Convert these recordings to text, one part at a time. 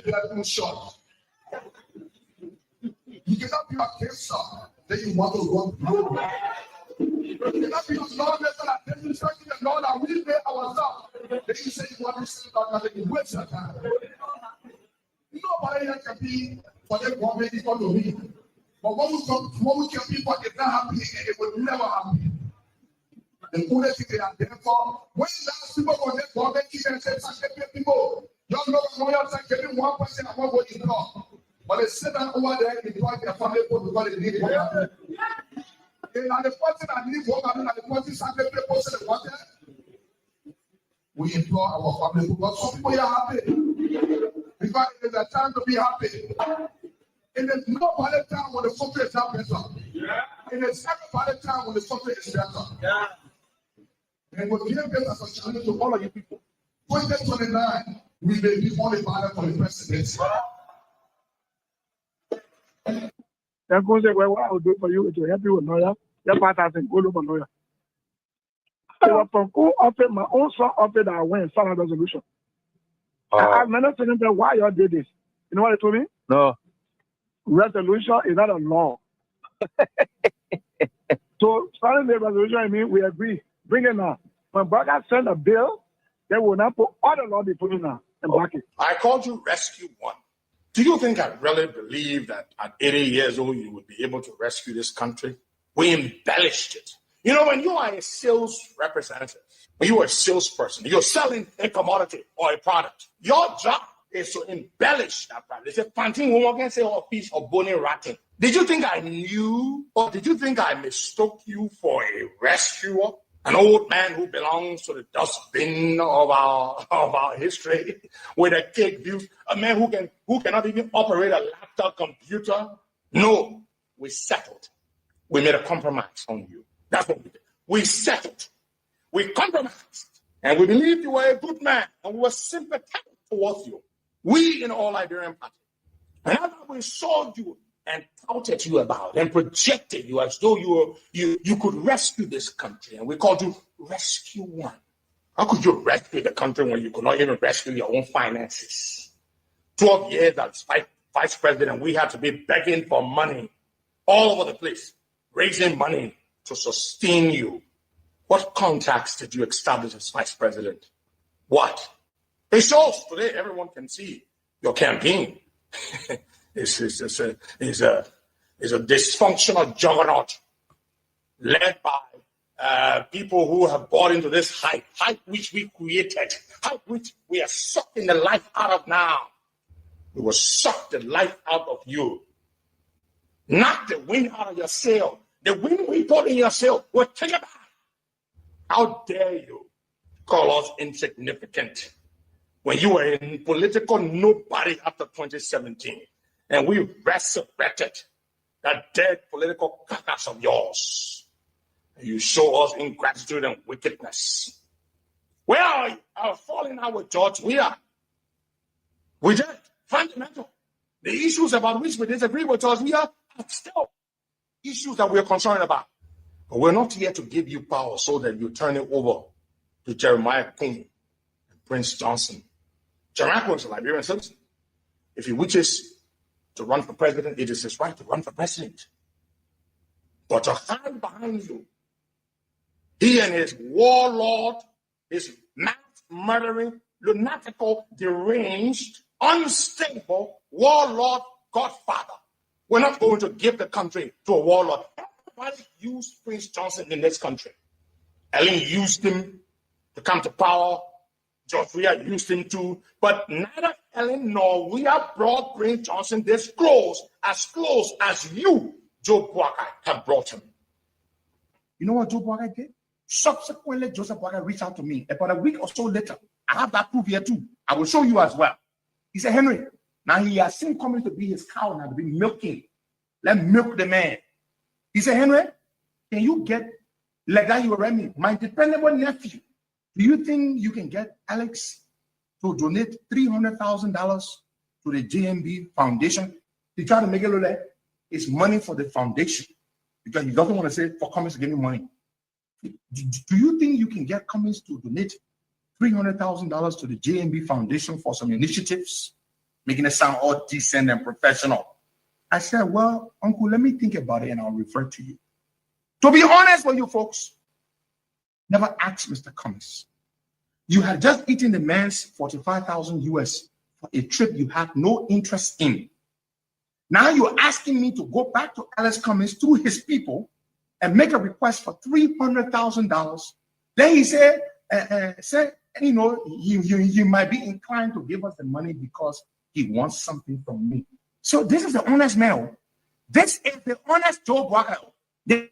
too short. You cannot be a cancer that you want to run through. You cannot be a lawless and attention searching the Lord and we pay ourselves. Then you say you want to sit down and you waste your time. Nobody can be for the government economy. But when we can be for it's not happy, it will never happen. The only thing they are there for, when last people for the government and say, people, don't know what I'm getting 1% of what you know. But they sit down over there and invite their family because they need water. And the person that needs water, and the person that needs water, we implore our family because some people are happy. Because it is a time to be happy. It is not by the time when the country is not better. It is never by the time when the country is better. And we give this as a challenge to all of you people. 2029, we may be only valid for the presidency. That goes away. What I will do for you is to help you with lawyer. Your partner is good with lawyer. I was from offer my own son offered that I went final resolution. I asked many things why you did this. You know what they told me? No. Resolution is not a law. So starting the resolution, I mean we agree. Bring it now. When Burger send a bill, they will not put all the law they put in now and back it. I called you Rescue One. Do you think I really believe that at 80 years old you would be able to rescue this country? We embellished it. You know, when you are a sales representative, when you are a salesperson, you're selling a commodity or a product, your job is to embellish that product. They say, "Panting woman can say a piece of bone ratting." Did you think I knew, or did you think I mistook you for a rescuer? An old man who belongs to the dustbin of our history with a cake view, a man who cannot even operate a laptop computer? No, we settled. We made a compromise on you. That's what we did. We settled. We compromised. And we believed you were a good man, and we were sympathetic towards you. We in all Liberian party. And after we saw you and touted you about and projected you as though you could rescue this country, and we called you Rescue One. How could you rescue the country when you could not even rescue your own finances? 12 years as vice president, we had to be begging for money all over the place, raising money to sustain you. What contacts did you establish as vice president? What? It shows today. Everyone can see your campaign. It's a dysfunctional juggernaut led by people who have bought into this hype which we created, hype which we are sucking the life out of now. We will suck the life out of you. Knock the wind out of your sail. The wind we put in your sail will take it back. How dare you call us insignificant when you were in political nobody after 2017? And we resurrected that dead political carcass of yours. And you show us ingratitude and wickedness. Where are you? Our falling out with George, we are. We did. Fundamental. The issues about which we disagree with us, we are still issues that we're concerned about. But we're not here to give you power so that you turn it over to Jeremiah King and Prince Johnson. Jeremiah is a Liberian citizen. If he wishes to run for president, it is his right to run for president. But to hide behind you, he and his warlord, his mass-murdering, lunatical, deranged, unstable warlord godfather. We're not going to give the country to a warlord. Everybody used Prince Johnson in this country. Ellen used him to come to power. George Weah used him too. But neither Ellen nor Weah brought Prince Johnson this close as you, Joe Boakai, have brought him. You know what Joe Boakai did? Subsequently, Joseph Boakai reached out to me about a week or so later. I have that proof here too. I will show you as well. He said, Henry, now he has seen coming to be his cow now to be milking. Let milk the man. He said, Henry, can you get like that? You Remy, my dependable nephew. Do you think you can get Alex to donate $300,000 to the JMB Foundation? He tried to make it look like it's money for the foundation because he doesn't want to say for Cummins to give me money. Do you think you can get Cummins to donate $300,000 to the JMB Foundation for some initiatives? making it sound all decent and professional. I said, well, Uncle, let me think about it and I'll refer to you. To be honest with you folks, never asked Mr. Cummings. You had just eaten the man's 45,000 US for a trip you had no interest in. Now you're asking me to go back to Alice Cummings through his people and make a request for $300,000. Then he said, you know, you might be inclined to give us the money because he wants something from me. So this is the honest man. This is the honest Joe Walker. The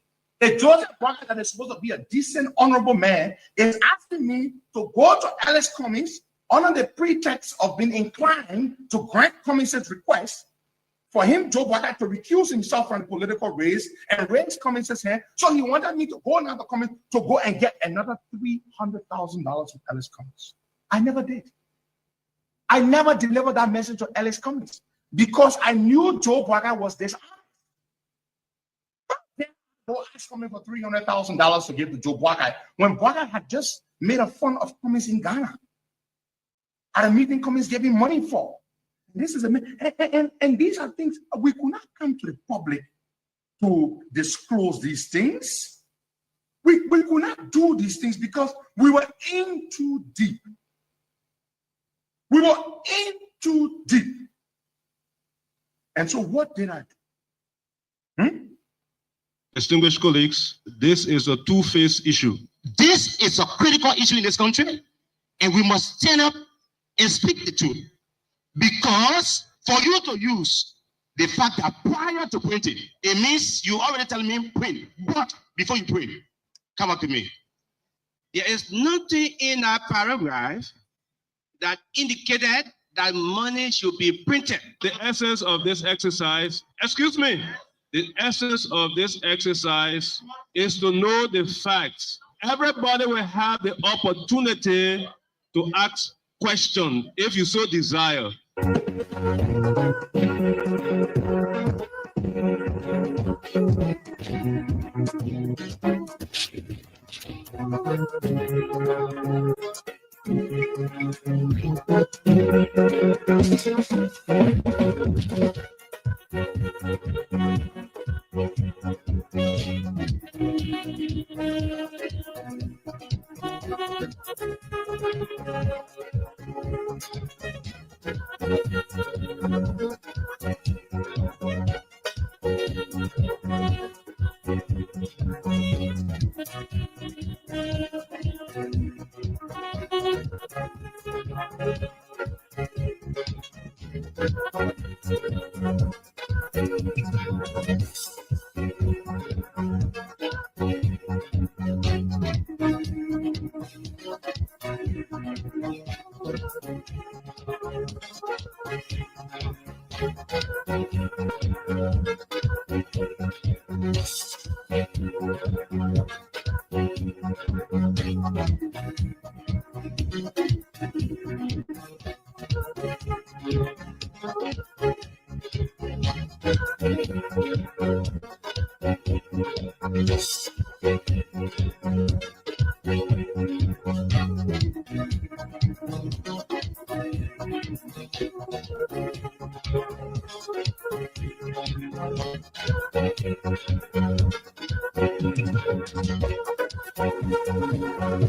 Joseph Walker that is supposed to be a decent, honorable man is asking me to go to Alice Cummings under the pretext of being inclined to grant Cummings' request for him, Joe Walker, to recuse himself from the political race and raise Cummings' hand. So he wanted me to go now to Cummings to go and get another $300,000 from Alice Cummings. I never did. I never delivered that message to Alice Cummings because I knew Joe Walker was this. Go ask Cummings for $300,000 to give to Joe Walker when Walker had just made a fun of Cummings in Ghana at a meeting Cummings gave him money for. This is and these are things we could not come to the public to disclose these things. We could not do these things because we were in too deep. We were in too deep. And so what did I do? Distinguished colleagues, this is a two-faced issue. This is a critical issue in this country, and we must stand up and speak the truth. Because for you to use the fact that prior to printing, it means you already telling me print. But before you print, come up to me. There is nothing in that paragraph that indicated that money should be printed. The essence of this exercise, the essence of this exercise is to know the facts. Everybody will have the opportunity to ask questions if you so desire.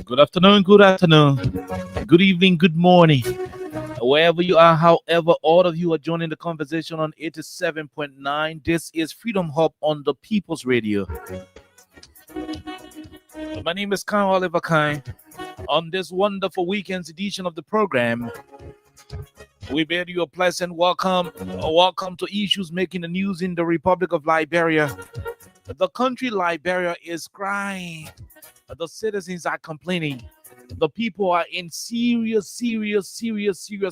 Good afternoon, good evening, good morning, wherever you are, however, all of you are joining the conversation on 87.9. This is Freedom Hub on the People's Radio. My name is Kyle Oliver Kine. On this wonderful weekend's edition of the program, we bid you a pleasant welcome. Welcome to issues making the news in the Republic of Liberia. The country Liberia is crying. The citizens are complaining. The people are in serious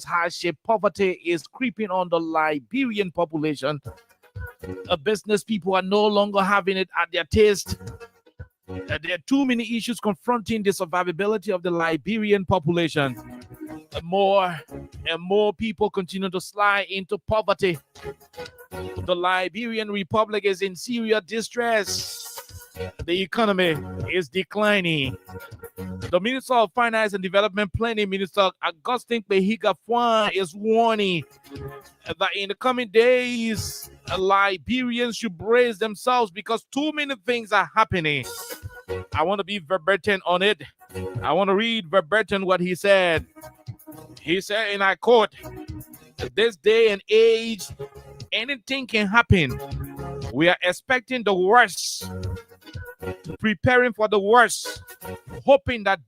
hardship. Poverty is creeping on the Liberian population. The business people are no longer having it at their taste. There are too many issues confronting the survivability of the Liberian population. More and more people continue to slide into poverty. The Liberian Republic is in serious distress. The economy is declining. The Minister of Finance and Development Planning, Minister Augustine Behiga-Fwan, is warning that in the coming days, Liberians should brace themselves because too many things are happening. I want to be verbatim on it. I want to read verbatim what he said. He said, and I quote, "This day and age, anything can happen. We are expecting the worst, preparing for the worst, hoping that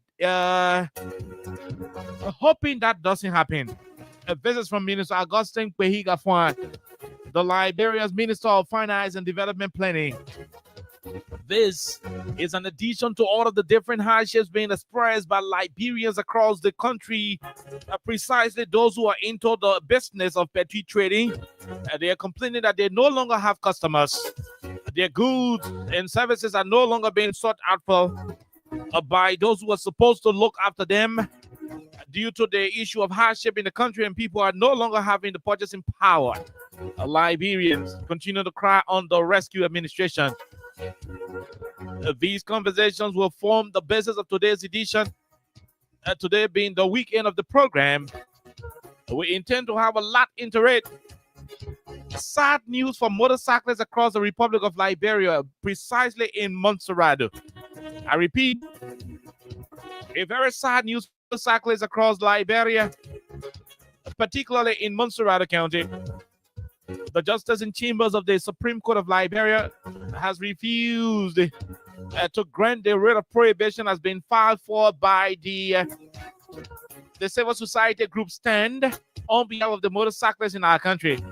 doesn't happen." This is from Minister Augustine Behiga-Fwan, the Liberia's Minister of Finance and Development Planning. This is an addition to all of the different hardships being expressed by Liberians across the country, precisely those who are into the business of petty trading. They are complaining that they no longer have customers. Their goods and services are no longer being sought out for by those who are supposed to look after them due to the issue of hardship in the country, and people are no longer having the purchasing power. Liberians continue to cry on the rescue administration. These conversations will form the basis of today's edition. Today being the weekend of the program, we intend to have a lot into it. Sad news for motorcyclists across the Republic of Liberia, precisely in Montserrat. I repeat, a very sad news for motorcyclists across Liberia, particularly in Montserrat County. The Justice in Chambers of the Supreme Court of Liberia has refused to grant the writ of prohibition has been filed for by the civil society group Stand on behalf of the motorcyclists in our country.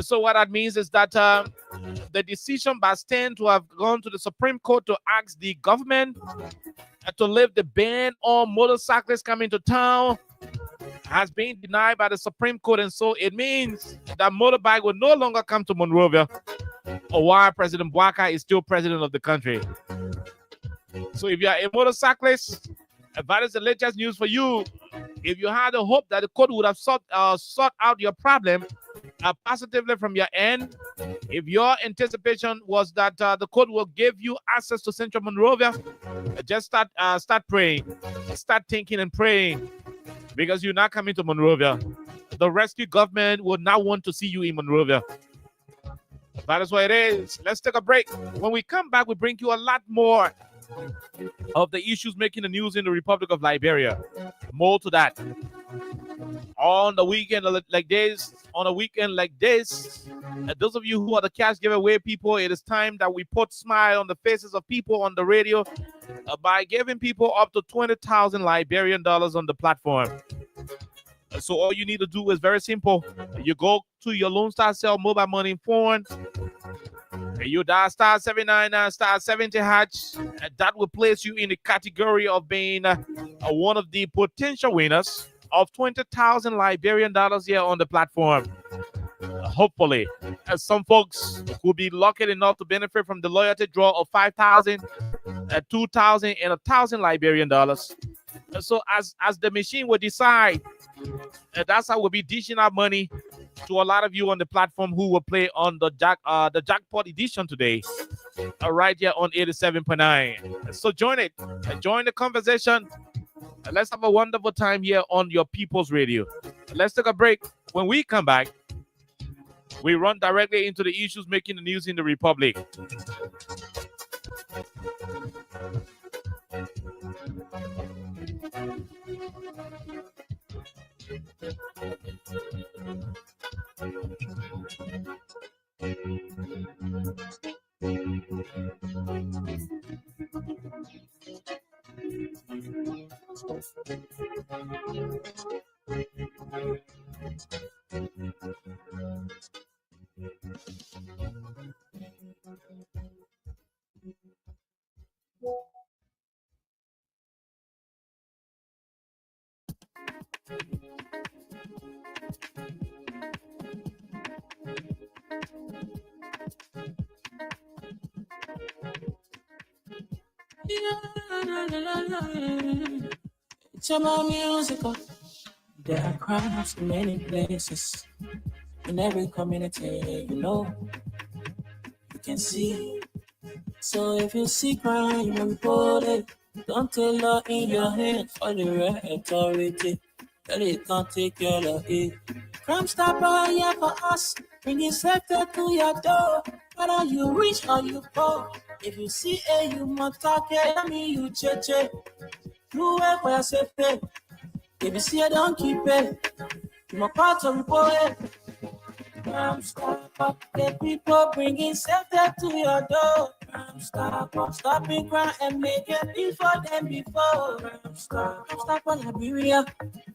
So what that means is that the decision by Stand to have gone to the Supreme Court to ask the government to lift the ban on motorcyclists coming to town has been denied by the Supreme Court, and so it means that motorbike will no longer come to Monrovia while President Bwaka is still president of the country. So if you are a motorcyclist, that is the latest news for you. If you had a hope that the court would have sought out your problem positively from your end, if your anticipation was that the court will give you access to Central Monrovia, just start praying, start thinking and praying, because you're not coming to Monrovia. The rescue government would not want to see you in Monrovia. That is what it is. Let's take a break. When we come back, we bring you a lot more of the issues making the news in the Republic of Liberia. More to that. On a weekend like this, those of you who are the cash giveaway people, it is time that we put smile on the faces of people on the radio by giving people up to 20,000 Liberian dollars on the platform. So all you need to do is very simple. You go to your Lone Star Cell mobile money phone, and you dial star 799 star 70 hatch, and that will place you in the category of being one of the potential winners of 20,000 Liberian dollars here on the platform. Hopefully, some folks will be lucky enough to benefit from the loyalty draw of 5,000, 2,000, and 1,000 Liberian dollars. So as the machine will decide, that's how we'll be dishing out money to a lot of you on the platform who will play on the jackpot edition today, right here on 87.9. So join it, join the conversation. Let's have a wonderful time here on your People's Radio. Let's take a break. When we come back, we run directly into the issues making the news in the Republic. It's about musical. There are crowds in many places. In every community, you can see. So if you see crime, you report it. Don't take law in your hands for the real authority. That it can't take care of it. Crime Stopper here for us, bringing safety to your door. Whether you rich or you poor, if you see a you must talk it, I mean you cheche. You work for your safety. If you see a don't keep it, you must part of report it. Crime Stopper, the people bringing safety to your door. Crime Stopper, stopping crime and make it before them before. Crime Stopper, Liberia,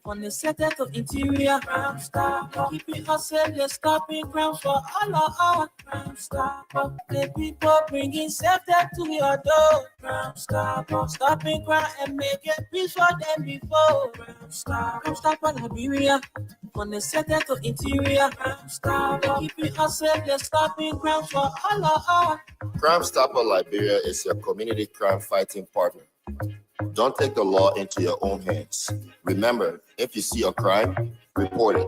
from the center to interior. Crime Stopper, keeping us safe, they're stopping crime for all of our. Crime Stopper, the people bringing safety to your door. Crime Stopper, stopping crime and make it before them before. Crime Stopper, Liberia, from the center to interior. Crime Stopper, keeping us safe, they're stopping crime for all of our. Crime Stopper Liberia is your community crime fighting partner. Don't take the law into your own hands. Remember, if you see a crime, report it.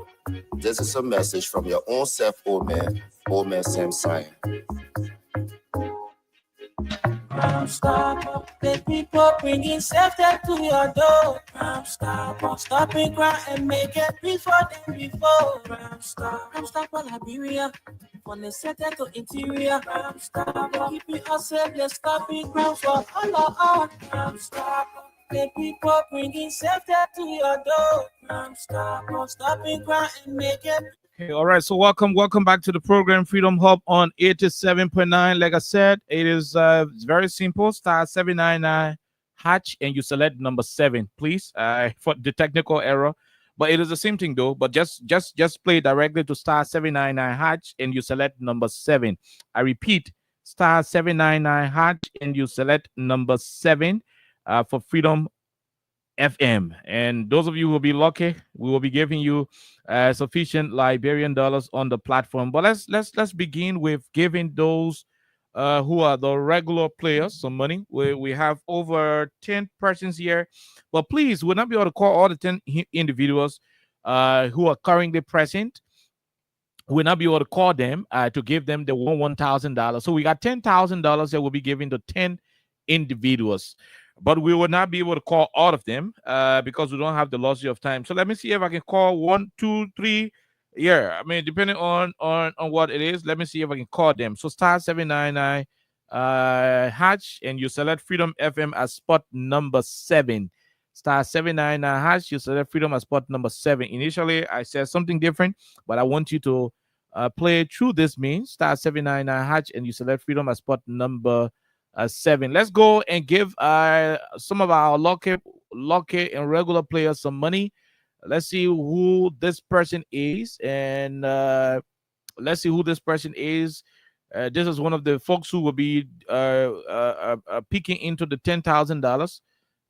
This is a message from your own self, old man Sam Sion. Crime Stopper, the people bringing safety to your door. Crime Stopper, stopping crime and make it before them before. Crime Stopper, Liberia, from the center to interior. Crime Stopper, keeping us safe, they're stopping crime for all of our. Crime Stopper, the people bringing safety to your door. Crime Stopper, stopping crime and make it. Okay, all right. So welcome back to the program Freedom Hub on 87.9. Like I said, it is it's very simple. Star 799 hatch and you select number 7, please. For the technical error, but it is the same thing though. But just play directly to star 799 hatch and you select number 7. I repeat, star 799 hatch and you select number 7 for Freedom FM. And those of you who will be lucky, we will be giving you sufficient Liberian dollars on the platform. But let's begin with giving those who are the regular players some money. We have over 10 persons here, but please, we'll not be able to call all the 10 individuals who are currently present. We'll not be able to call them to give them the $1,000. So we got $10,000 that we'll be giving to 10 individuals. But we will not be able to call all of them because we don't have the luxury of time. So let me see if I can call 1, 2, 3. Yeah, I mean, depending on what it is, let me see if I can call them. So star 799 hatch and you select Freedom FM as spot number 7. Star 799 hatch, you select Freedom as spot number 7. Initially, I said something different, but I want you to play through this means. Star 799 hatch and you select Freedom as spot number 7. Let's go and give some of our lucky and regular players some money. Let's see who this person is, and let's see who this person is. This is one of the folks who will be peeking into the $10,000.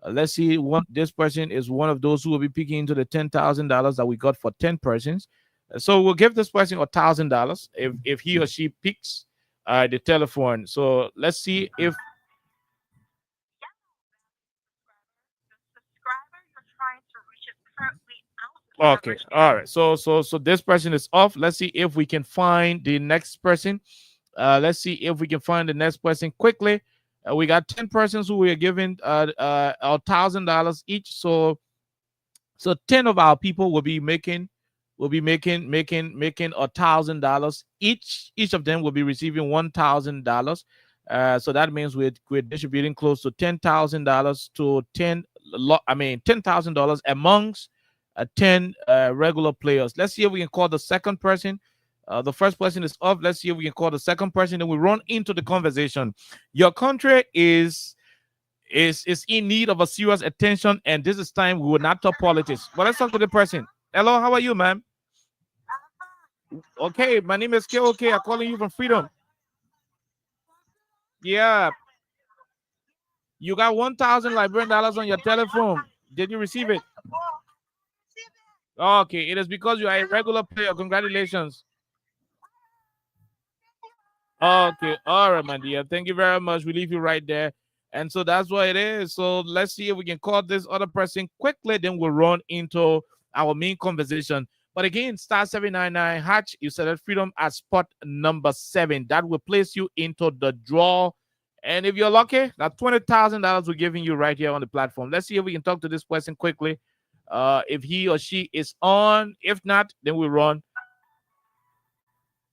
Let's see what this person is. One of those who will be peeking into the $10,000 that we got for 10 persons. So we'll give this person $1,000 if he or she picks the telephone. So let's see if okay, all right. So this person is off. Let's see if we can find the next person. Let's see if we can find the next person quickly. We got 10 persons who we are giving $1,000 each. So 10 of our people will be making $1,000 each. Each of them will be receiving $1,000. So that means we're distributing close to $10,000 to $10,000 amongst 10 regular players. Let's see if we can call the second person. The first person is off. Let's see if we can call the second person. Then we run into the conversation. Your country is in need of a serious attention, and this is time we will not talk politics. But let's talk to the person. Hello, how are you, ma'am? Okay, my name is KOK. I'm calling you from Freedom. Yeah. You got 1,000 Liberian dollars on your telephone. Did you receive it? Okay, it is because you are a regular player. Congratulations. Okay, all right, my dear. Thank you very much. We leave you right there. And so that's what it is. So let's see if we can call this other person quickly. Then we'll run into our main conversation. But again, star 799 hatch, you select Freedom as spot number 7. That will place you into the draw And if you're lucky, that $20,000 we're giving you right here on the platform. Let's see if we can talk to this person quickly. If he or she is on. If not, then we run.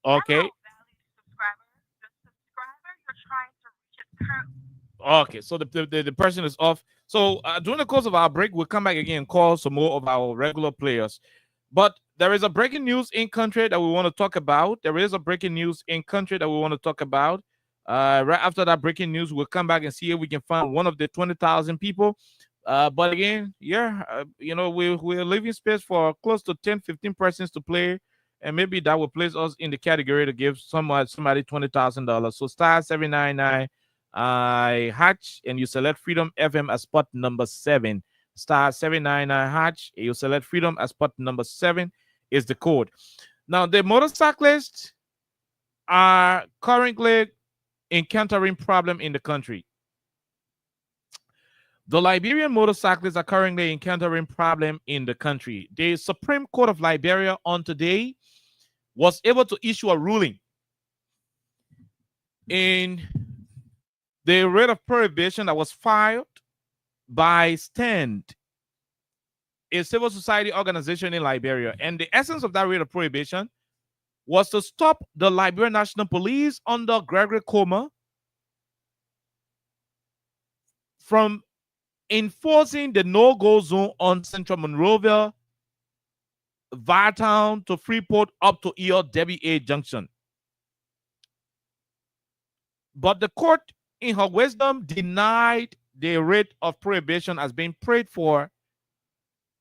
Okay. Okay, so the person is off. So during the course of our break, we'll come back again and call some more of our regular players. But there is a breaking news in country that we want to talk about. Right after that breaking news, we'll come back and see if we can find one of the 20,000 people. But again, we're leaving space for close to 10, 15 persons to play. And maybe that will place us in the category to give somebody $20,000. So star 799 hatch, and you select Freedom FM as spot number 7. Star 799 hatch, you select Freedom as spot number 7 is the code. Now, the motorcyclists are currently encountering problem in the country. The Liberian motorcyclists are currently encountering problem in the country. The Supreme Court of Liberia on today was able to issue a ruling in the writ of prohibition that was filed by STAND, a civil society organization in Liberia. And the essence of that writ of prohibition was to stop the Liberian National Police under Gregory Coma from enforcing the no-go zone on Central Monrovia, Vartown to Freeport up to ELWA Junction. But the court, in her wisdom, denied the writ of prohibition as being prayed for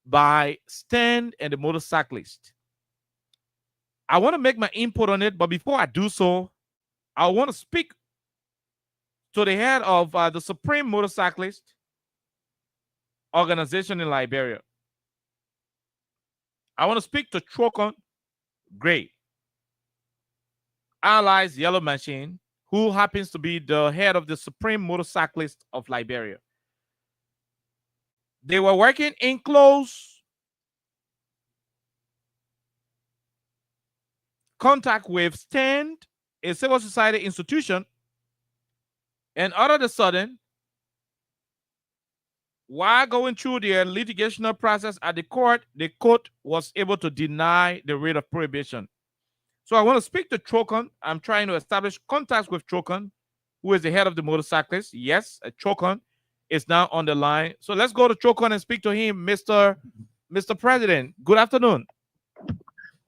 by STAND and the motorcyclist. I want to make my input on it, but before I do so, I want to speak to the head of the Supreme Motorcyclist organization in Liberia. I want to speak to Trokon Gray, Allies Yellow Machine, who happens to be the head of the Supreme Motorcyclist of Liberia. They were working in close contact with STAND, a civil society institution, and all of a sudden, while going through their litigational process at the court was able to deny the writ of prohibition. So I want to speak to Trokon. I'm trying to establish contacts with Trokon, who is the head of the motorcyclists. Yes, Trokon is now on the line. So let's go to Trokon and speak to him, Mr. President. Good afternoon.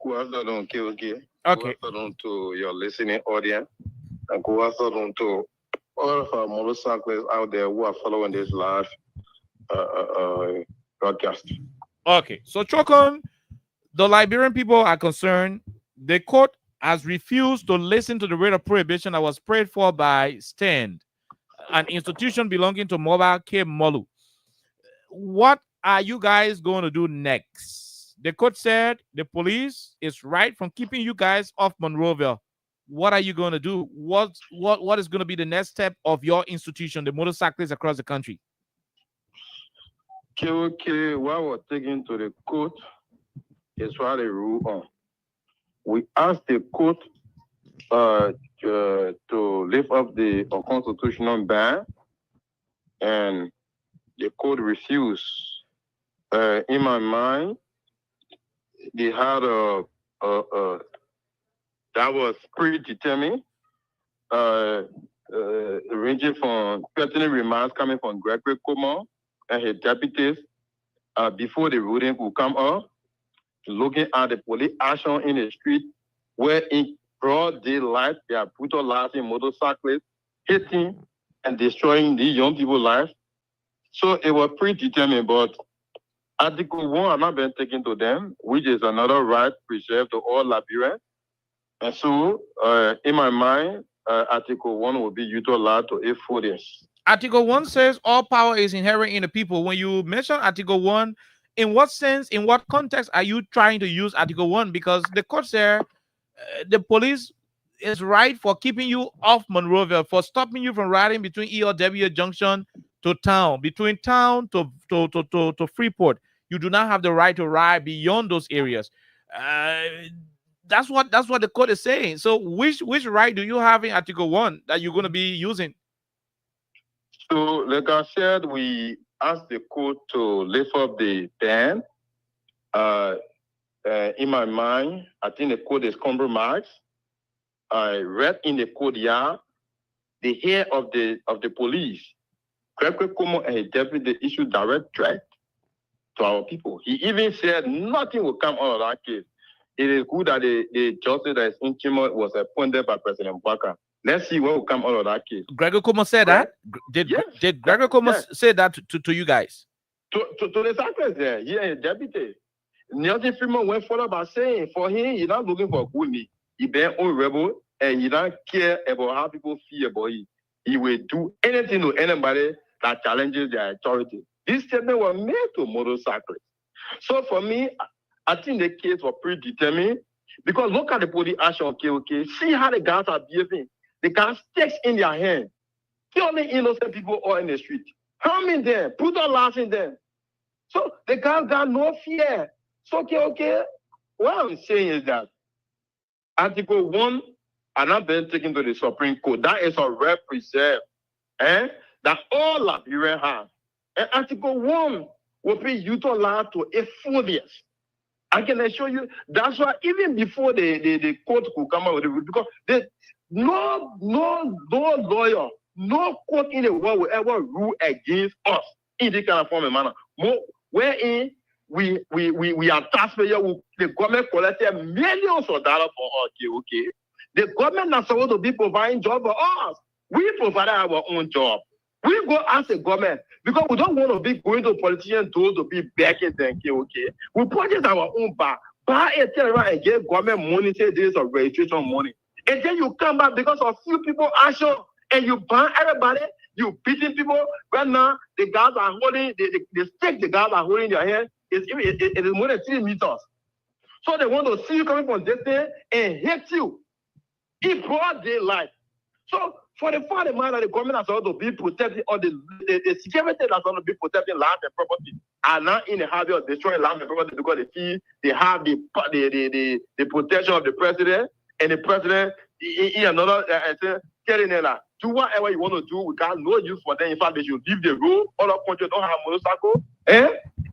Good afternoon, KOK. Okay. Good afternoon to your listening audience. And good afternoon to all of our motorcyclists out there who are following this live broadcast. Okay, so Trokon, the Liberian people are concerned. The court has refused to listen to the writ of prohibition that was prayed for by STAND, an institution belonging to Mobile Cape Molu. What are you guys going to do next? The court said the police is right from keeping you guys off Monrovia. What are you going to do? What is going to be the next step of your institution, the motorcyclists across the country? KOK, what we're taking to the court is what the rule on. We asked the court to lift up the unconstitutional ban, and the court refused. In my mind, they had that was predetermined, ranging from pertinent remarks coming from Gregory Coma and his deputies before the ruling would come up, looking at the police action in the street, where in broad daylight they are brutalizing motorcyclists, hitting and destroying these young people's lives. So it was predetermined, but Article 1 has not been taken to them, which is another right preserved to all Liberians. And so, in my mind, Article 1 will be utilized to enforce this. Article 1 says all power is inherent in the people. When you mention Article 1, in what sense, in what context are you trying to use Article 1? Because the court said the police is right for keeping you off Monrovia, for stopping you from riding between ELWA Junction to town, between town to Freeport. You do not have the right to ride beyond those areas. That's what the court is saying. So which right do you have in Article 1 that you're going to be using? So, like I said, we asked the court to lift up the ban. In my mind, I think the code is compromised. I read in the code here, the head of the police, Gregory Como and his deputy issued direct threat to our people. He even said nothing will come out of that case. It is good that the justice that is intimate was appointed by President Baka. Let's see what will come out of that case. Gregory Como said that? Did Gregory Como say that to you guys? To the cyclist there, he and his deputy. Nelson Freeman went further by saying, for him, he's not looking for good news. He been on rebel and he don't care about how people feel about him. He will do anything to anybody that challenges their authority. This statement was made to motorcyclists. So for me, I think the case was predetermined because look at the police action, okay? See how the guys are behaving. The guys sticks in their hand, killing innocent people all in the street, harming them, put a lash in them. So the guys got no fear. So, okay. What I'm saying is that Article 1 are not being taken to the Supreme Court. That is a rare preserve that all Liberia have. And Article 1 will be utilized to a full years. I can assure you, that's why even before the court could come out with it, because no lawyer, no court in the world will ever rule against us in this kind of form and manner. Wherein we are taxpayers, the government collected millions of dollars for us, okay? The government not supposed to be providing jobs for us. We provided our own job. We go ask the government because we don't want to be going to politicians to be backing them, okay? We purchase our own bar, buy a turn around and give government money, say this is registration money. And then you come back because of few people action and you ban everybody, you beating people. Right now, the guys are holding, the stick the guys are holding in their hand, it is more than 3 meters. So they want to see you coming from this thing and hit you in broad daylight. So for the fact of the government has also be protecting, or the security that's also be protecting land and property are not in the habit of destroying land and property because they feel they have the protection of the president, and the president in another telling them that do whatever you want to do. We got no use for them. In fact, they should leave the road. Other countries don't have motorcycle.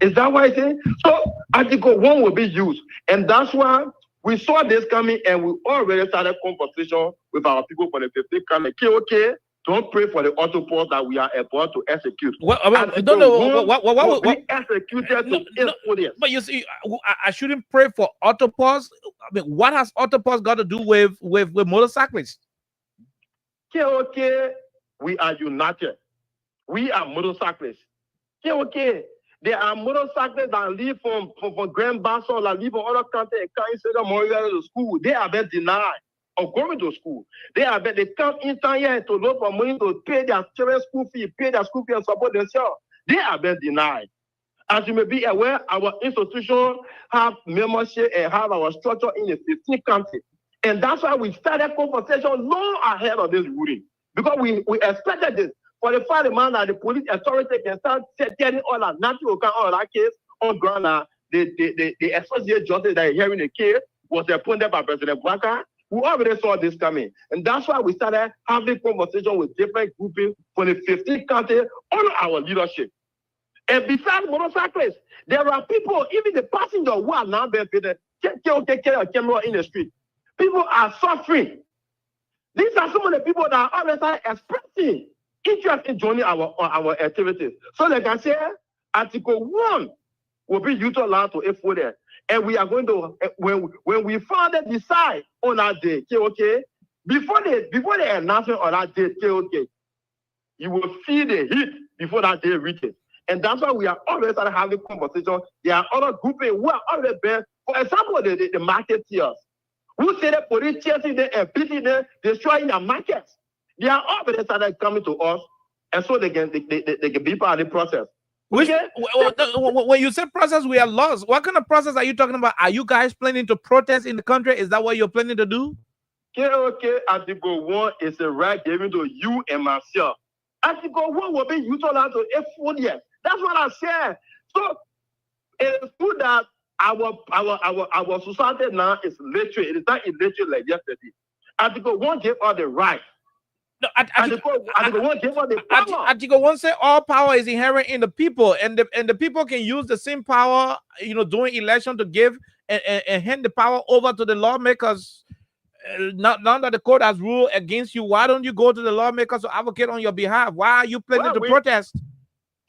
Is that why I say? So Article 1 will be used. And that's why we saw this coming and we already started conversation with our people for the 15th coming. Okay, don't pray for the autopause that we are about to execute. What we executed to but you see, I shouldn't pray for autopause. I mean, what has autopause got to do with motorcyclists? Okay, we are united. We are motorcyclists. Okay. There are motorcyclists that leave from Grand Basso, that leave from other countries and can't say them to school. They are being denied of going to school. They come in time here to look for money to pay their children's school fee, and support themselves. They are being denied. As you may be aware, our institution have membership and have our structure in the 15 countries. And that's why we started conversation long ahead of this ruling. Because we expected this. For the fact that the police authority can start telling all that nothing will come out of that case on ground that the associate justice that is hearing the case was appointed by President Baka. We already saw this coming. And that's why we started having conversation with different groupings from the 15 countries on our leadership. And besides motorcyclists, there are people, even the passengers who are now benefited, take a camera in the street. People are suffering. These are some of the people that are already expressing interest in joining our activities. So like I said, Article 1 will be utilized to effort there. And we are going to, when we finally decide on that day, okay, before the announcement on that day, okay, you will feel the heat before that day reaches. And that's why we are always having conversation. There are other groupings who are already there. For example, the marketeers, who say the police chasing them and beating them, destroying their markets. They are already started coming to us, and so they can be part of the process. Okay? When you say process, we are lost. What kind of process are you talking about? Are you guys planning to protest in the country? Is that what you're planning to do? Okay. Article 1 is a right given to you and myself. Article 1 will be utilized to a full year. That's what I said. So it is good that our society now is literate. It is not illiterate like yesterday. Article 1 gave us the right. No, Article 1 gave us the power. Article 1 said all power is inherent in the people, and the people can use the same power, during election to give and hand the power over to the lawmakers. Now that the court has ruled against you, why don't you go to the lawmakers to advocate on your behalf? Why are you planning to protest?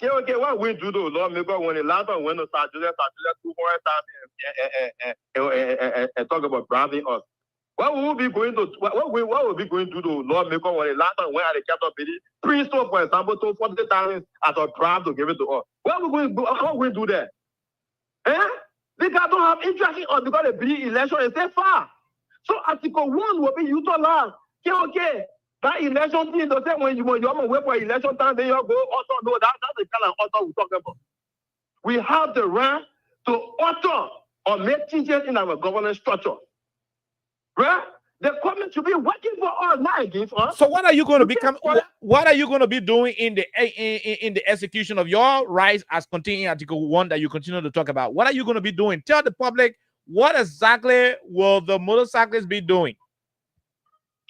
Okay, what we do though, lawmaker, when the last one went to start 200,000 and talk about bribing us. What will we be going to? What will be going to do, lawmaker, when the last one went at the capital building? Princeton, for example, told 40,000 as a bribe to give it to us. What we going to do? How we do that? They don't have interest in us because the bidding election is so far. So Article 1 will be utilized. Okay. That election thing, they say when you want to wait for election time, then you go also. No, that's the kind of author we're talking about. We have the right to author or make changes in our governance structure. Right? The government should be working for us, not against us. So what are you going to become? What are you going to be doing in the execution of your rights as contained in Article 1 that you continue to talk about? What are you going to be doing? Tell the public, what exactly will the motorcyclists be doing?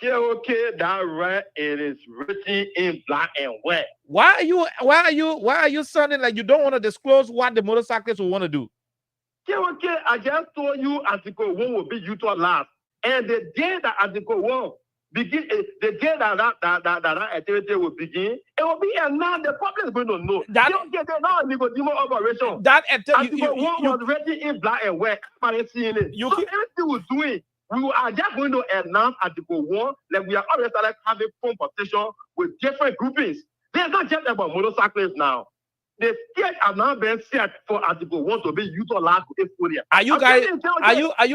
Okay, that right. It is written in black and white. Why are you sounding like you don't want to disclose what the motorcyclists will want to do? Okay, I just told you Article 1 will be utilized. And the day that Article 1 begin, the day that activity will begin, it will be announced. The public is going to know. That operation. That Article 1 was written in black and white. Everybody seeing it. So everything we're doing, we are just going to announce Article 1, like we are already started having competition with different groupings. They're not just about motorcyclists now. The stage are now being set for Article 1 to be utilized to Liberia. Are you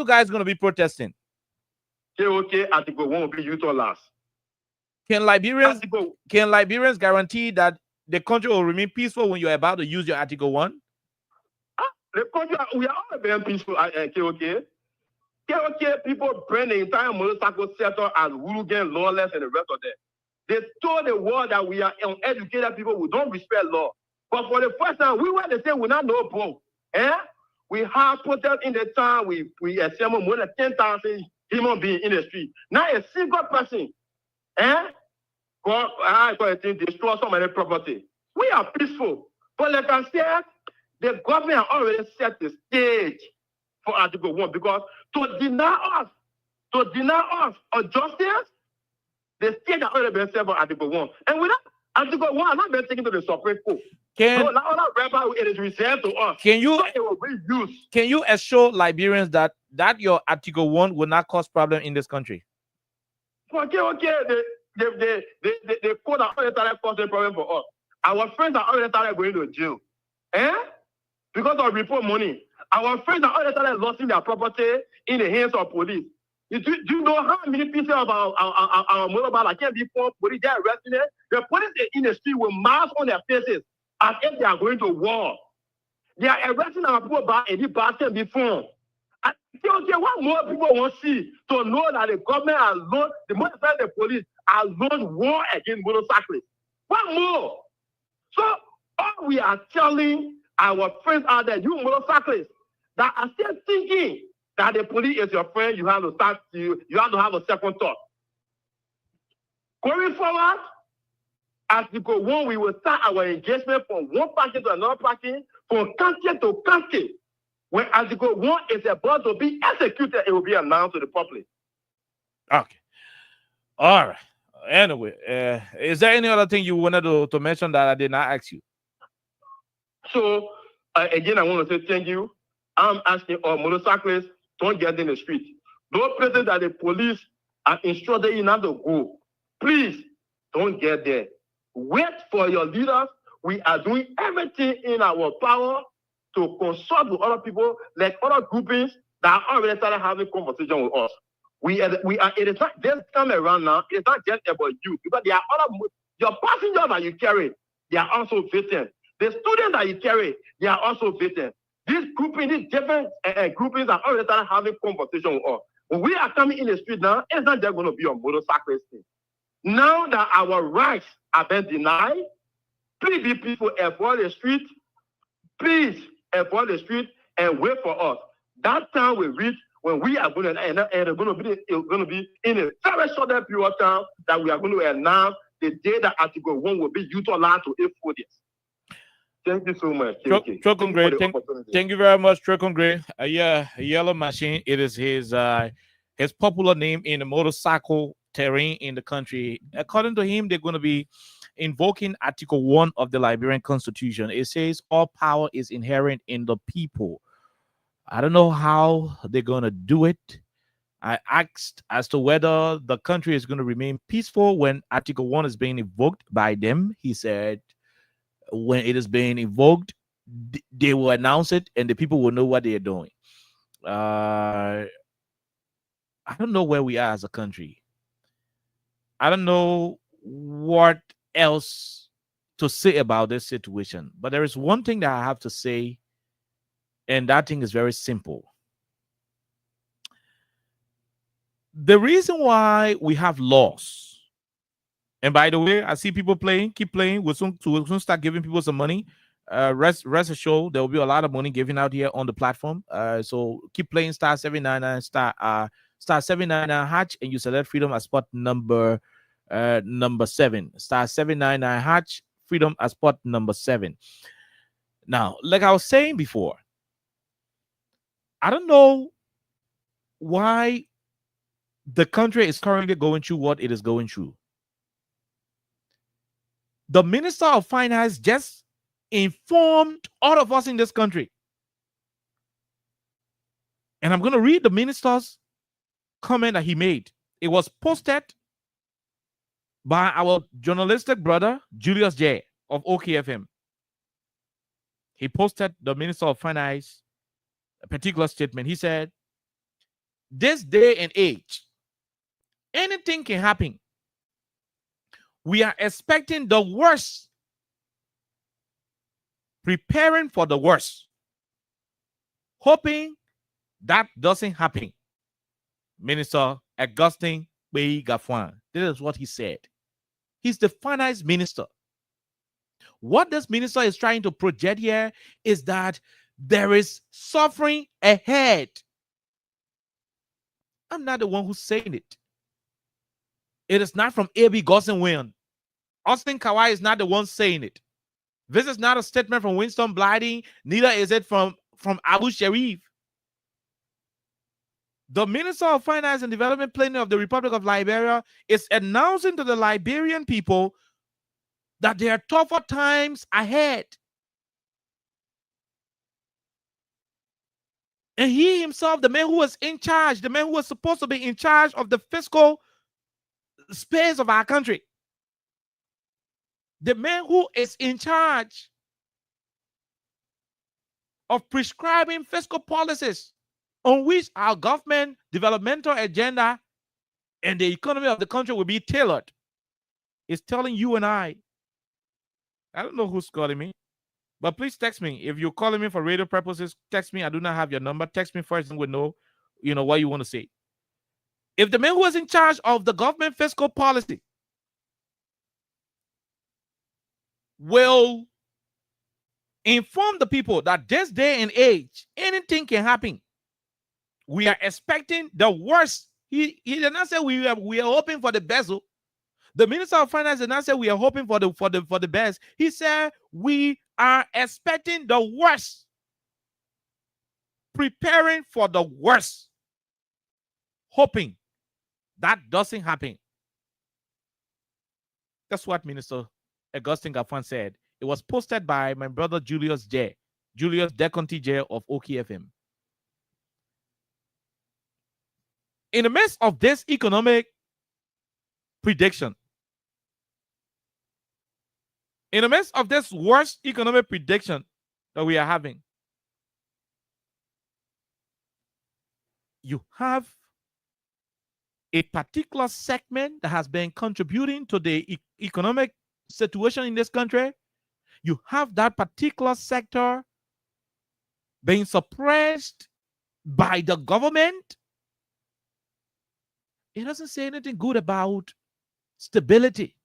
guys going to be protesting? Okay, Article 1 will be utilized. Can Liberians guarantee that the country will remain peaceful when you're about to use your Article 1? The country, we are all very peaceful, okay? Okay, people burn the entire motorcycle sector as hooligan, lawless, and the rest of them. They told the world that we are uneducated people who don't respect law. But for the first time, we were the same, we not know both. We have protest in the town, we assemble more than 10,000 human beings in the street. Not a single person, destroy some of the property. We are peaceful. But like I said, the government already set the stage for Article 1 because to deny us of justice, the stage has already been set for Article 1. And without Article 1 has not been taken to the Supreme Court. It is reserved to us. Can you, so it will be used. Can you assure Liberians that your Article 1 will not cause problem in this country? Okay. The court has already started causing problem for us. Our friends are already started going to jail. Because of report money. Our friends are already started losing their property in the hands of police. Do you know how many pieces of our motorbike can't be formed? Police are arresting it. The police in the street with masks on their faces as if they are going to war. They are arresting our poor bar and the bar can be formed. Okay, what more people want to see to know that the government has launched, the motorcycle, the police has launched war against motorcyclists? What more? So all we are telling our friends out there, you motorcyclists, that are still thinking that the police is your friend, you have to have a second thought. Going forward, Article 1, we will start our engagement from one party to another party, from country to country. When Article 1 is about to be executed, it will be announced to the public. Okay. All right. Anyway, is there any other thing you wanted to mention that I did not ask you? So, again, I want to say thank you. I'm asking all motorcyclists, don't get in the street. Those places that the police are instructed you not to go, please don't get there. Wait for your leaders. We are doing everything in our power to consult with other people, like other groupings that are already started having conversation with us. It is not just come around now. It's not just about you, because there are other your passengers that you carry. They are also victims. The students that you carry, they are also victims. These different groupings are already started having conversation with us. When we are coming in the street now, it's not just going to be a motorcyclist thing. Now that our rights have been denied, please be people avoid the street. Please avoid the street and wait for us. That time we reach, when we are going to and it's going to be in a very short period of time that we are going to announce the day that Article 1 will be utilized to its fullest. Thank you so much. Thank you very much, Trokongre. Yellow Machine. It is his popular name in the motorcycle terrain in the country. According to him, they're going to be invoking Article 1 of the Liberian Constitution. It says all power is inherent in the people. I don't know how they're going to do it. I asked as to whether the country is going to remain peaceful when Article 1 is being invoked by them. He said when it is being invoked, they will announce it and the people will know what they are doing. I don't know where we are as a country. I don't know what else to say about this situation. But there is one thing that I have to say, and that thing is very simple. The reason why we have laws, and by the way, I see people playing, keep playing. We'll soon start giving people some money. Rest assured, there will be a lot of money given out here on the platform. So keep playing star 799 star 799 hatch, and you select freedom as spot number 7. Star 799 hatch, freedom as spot number 7. Now, like I was saying before, I don't know why the country is currently going through what it is going through. The Minister of Finance just informed all of us in this country. And I'm going to read the minister's comment that he made. It was posted by our journalistic brother, Julius J. of OKFM. He posted the Minister of Finance a particular statement. He said, this day and age, anything can happen. We are expecting the worst, preparing for the worst, hoping that doesn't happen. Minister Augustine Bei Gafwan. This is what he said. He's the finance minister. What this minister is trying to project here is that there is suffering ahead. I'm not the one who's saying it. It is not from A.B. Gossenwin. Austin Kawai is not the one saying it. This is not a statement from Winston Blyden. Neither is it from Abu Sharif. The Minister of Finance and Development Planning of the Republic of Liberia is announcing to the Liberian people that there are tougher times ahead. And he himself, the man who was in charge, the man who was supposed to be in charge of the fiscal space of our country, the man who is in charge of prescribing fiscal policies on which our government developmental agenda and the economy of the country will be tailored, is telling you and I don't know who's calling me, but please text me. If you're calling me for radio purposes, text me. I do not have your number. Text me first and we'll know, what you want to say. If the man who is in charge of the government fiscal policy will inform the people that this day and age, anything can happen. We are expecting the worst. He did not say we are hoping for the best. The Minister of Finance did not say we are hoping for the best. He said we are expecting the worst, preparing for the worst, hoping that doesn't happen. That's what Minister Augustine Gafwan said. It was posted by my brother Julius Deconti J of OKFM. In the midst of this economic prediction, in the midst of this worst economic prediction that we are having, you have a particular segment that has been contributing to the economic situation in this country. You have that particular sector being suppressed by the government. It doesn't say anything good about stability.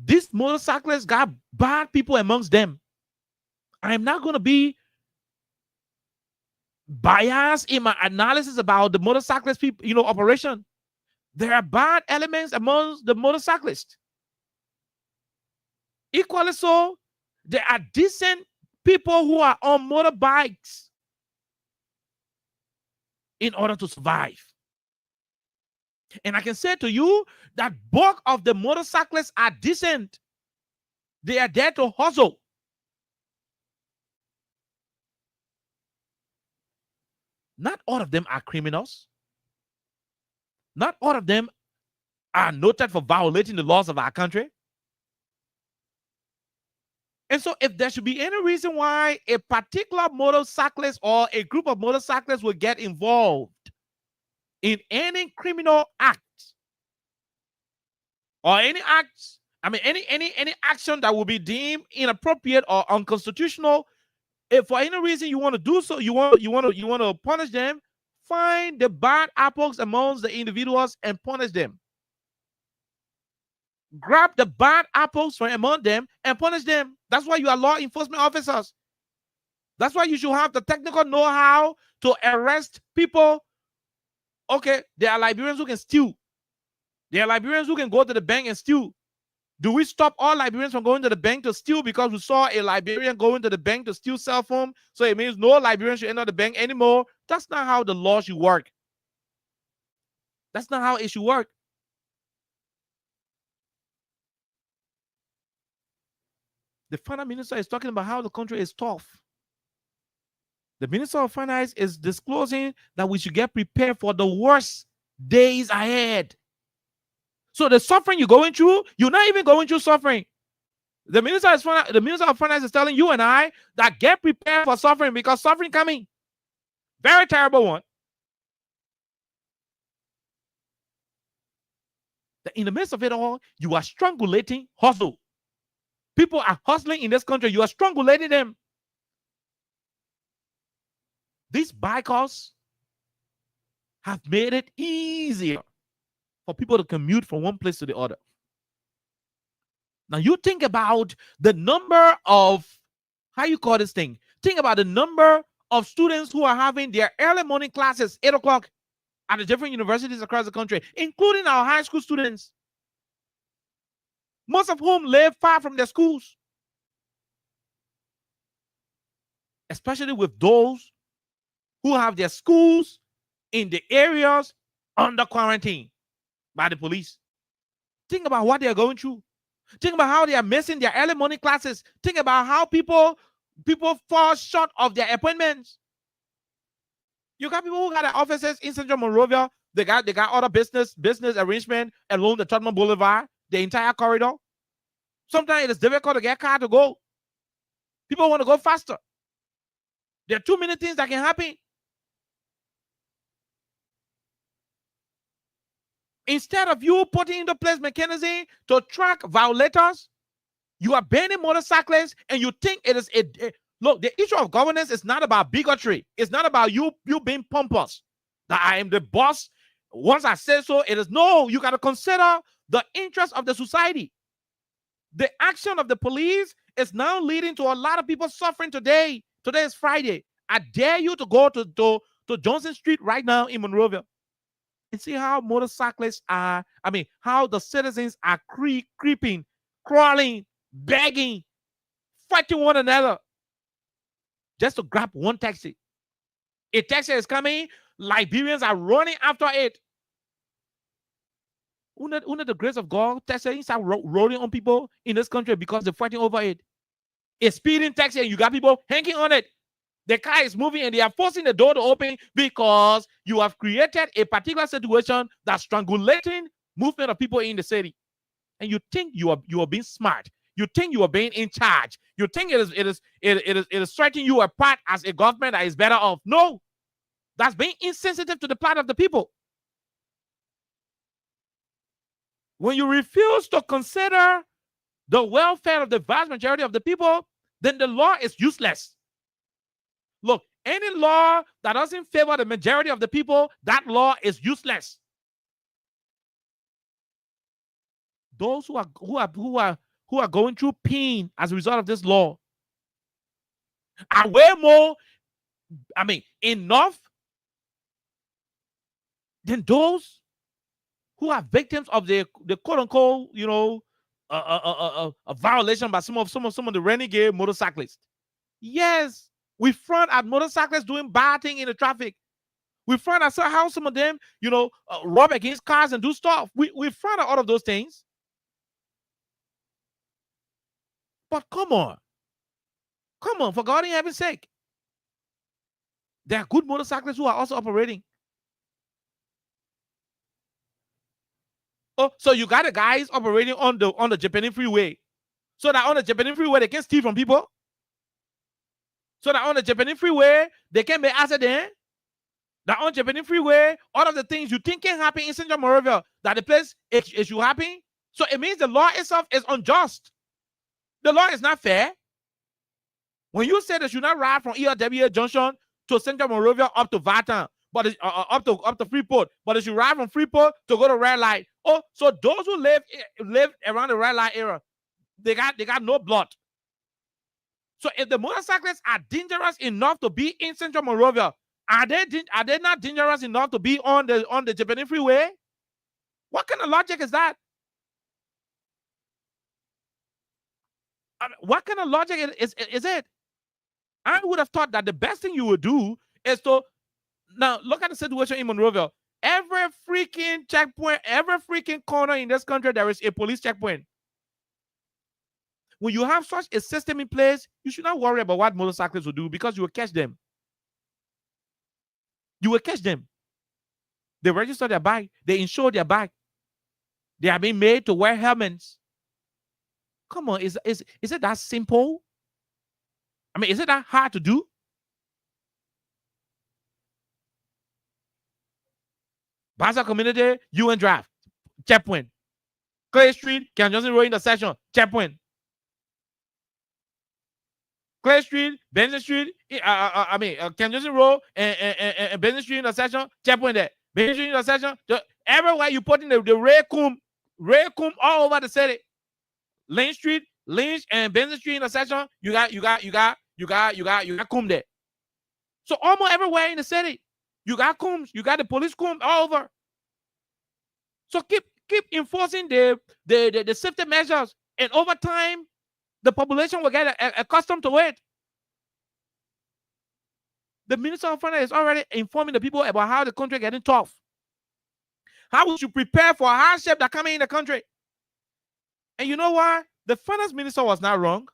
These motorcyclists got bad people amongst them. I am not going to be bias in my analysis about the motorcyclist people, operation. There are bad elements among the motorcyclists. Equally so, there are decent people who are on motorbikes in order to survive. And I can say to you that bulk of the motorcyclists are decent. They are there to hustle. Not all of them are criminals. Not all of them are noted for violating the laws of our country. And so if there should be any reason why a particular motorcyclist or a group of motorcyclists will get involved in any criminal act or any acts, any action that will be deemed inappropriate or unconstitutional, if for any reason you want to do so, you want to punish them, find the bad apples amongst the individuals and punish them. Grab the bad apples from among them and punish them. That's why you are law enforcement officers. That's why you should have the technical know-how to arrest people. Okay, there are Liberians who can steal. There are Liberians who can go to the bank and steal. Do we stop all Liberians from going to the bank to steal because we saw a Liberian going to the bank to steal cell phone? So it means no Liberian should enter the bank anymore. That's not how the law should work. That's not how it should work. The finance minister is talking about how the country is tough. The minister of finance is disclosing that we should get prepared for the worst days ahead. So the suffering you're going through, you're not even going through suffering. The minister of finance is telling you and I that get prepared for suffering because suffering coming. Very terrible one. In the midst of it all, you are strangulating hustle. People are hustling in this country. You are strangulating them. These bikers have made it easier for people to commute from one place to the other. Now you think about the number of, how you call this thing? Think about the number of students who are having their early morning classes, 8 o'clock, at the different universities across the country, including our high school students, most of whom live far from their schools, especially with those who have their schools in the areas under quarantine by the police. Think about what they are going through. Think about how they are missing their early morning classes. Think about how people fall short of their appointments. You got people who got their offices in Central Monrovia. They got other business arrangement along the Tottenham Boulevard, the entire corridor. Sometimes it is difficult to get a car to go. People want to go faster. There are too many things that can happen. Instead of you putting into place mechanism to track violators, you are banning motorcyclists and you think it is look, the issue of governance is not about bigotry. It's not about you being pompous, that I am the boss. Once I say so, it is no, you got to consider the interest of the society. The action of the police is now leading to a lot of people suffering today. Today is Friday. I dare you to go to Johnson Street right now in Monrovia and see how motorcyclists are, how the citizens are creeping, crawling, begging, fighting one another just to grab one taxi. A taxi is coming, Liberians are running after it. Under the grace of God, taxis are rolling on people in this country because they're fighting over it. A speeding taxi and you got people hanging on it. The car is moving and they are forcing the door to open because you have created a particular situation that's strangulating movement of people in the city. And you think you are being smart. You think you are being in charge. You think it is setting you apart as a government that is better off. No, that's being insensitive to the plight of the people. When you refuse to consider the welfare of the vast majority of the people, then the law is useless. Look, any law that doesn't favor the majority of the people, that law is useless. Those who are going through pain as a result of this law are way more enough than those who are victims of the quote unquote, a violation by some of the renegade motorcyclists. Yes, we front at motorcyclists doing bad things in the traffic. We front at how some of them, rob against cars and do stuff. We front at all of those things. But come on, for God in heaven's sake. There are good motorcyclists who are also operating. Oh, so you got the guys operating on the Japanese freeway. So that on the Japanese freeway, they can steal from people. So that on the Japanese freeway, they can make accident. That on Japanese freeway, all of the things you think can happen in Central Monrovia, that the place it should happen. So it means the law itself is unjust. The law is not fair. When you say that you not ride from ERWA Junction to Central Monrovia up to Vatan, but up to Freeport, but if you ride from Freeport to go to red light, oh, so those who live around the red light area, they got no blood. So if the motorcyclists are dangerous enough to be in Central Monrovia, are they not dangerous enough to be on the Japanese freeway? What kind of logic is that? What kind of logic is it? I would have thought that the best thing you would do is to now look at the situation in Monrovia. Every freaking checkpoint, every freaking corner in this country, there is a police checkpoint. When you have such a system in place, you should not worry about what motorcyclists will do because you will catch them. You will catch them. They register their bike. They insure their bike. They are being made to wear helmets. Come on, is it that simple? Is it that hard to do? Baza Community, UN Drive, checkpoint. Clay Street, Ken Johnson Road intersection, checkpoint. Clay Street, Benson Street, Ken Johnson Road and Benson Street intersection, checkpoint there. Benson Street intersection, everywhere you put in the red comb all over the city. Lane Street, Lynch and Benson Street intersection, you got comb there. So almost everywhere in the city, you got combs, you got the police comb all over. So keep enforcing the safety measures, and over time, the population will get accustomed to it. The Minister of Finance is already informing the people about how the country is getting tough. How we should prepare for a hardship that coming in the country. And you know what? The Finance Minister was not wrong.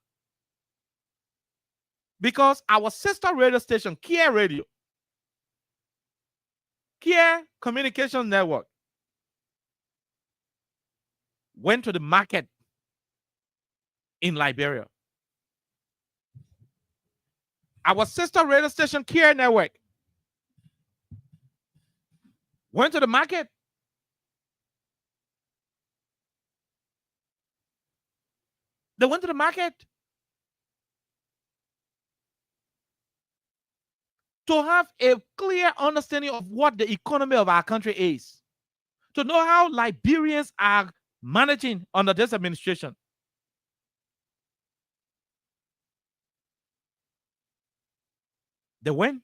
Because our sister radio station, Kia Radio, Kia Communication Network, went to the market in Liberia. Our sister radio station, Kia Network, went to the market. They went to the market to have a clear understanding of what the economy of our country is, to know how Liberians are managing under this administration. They went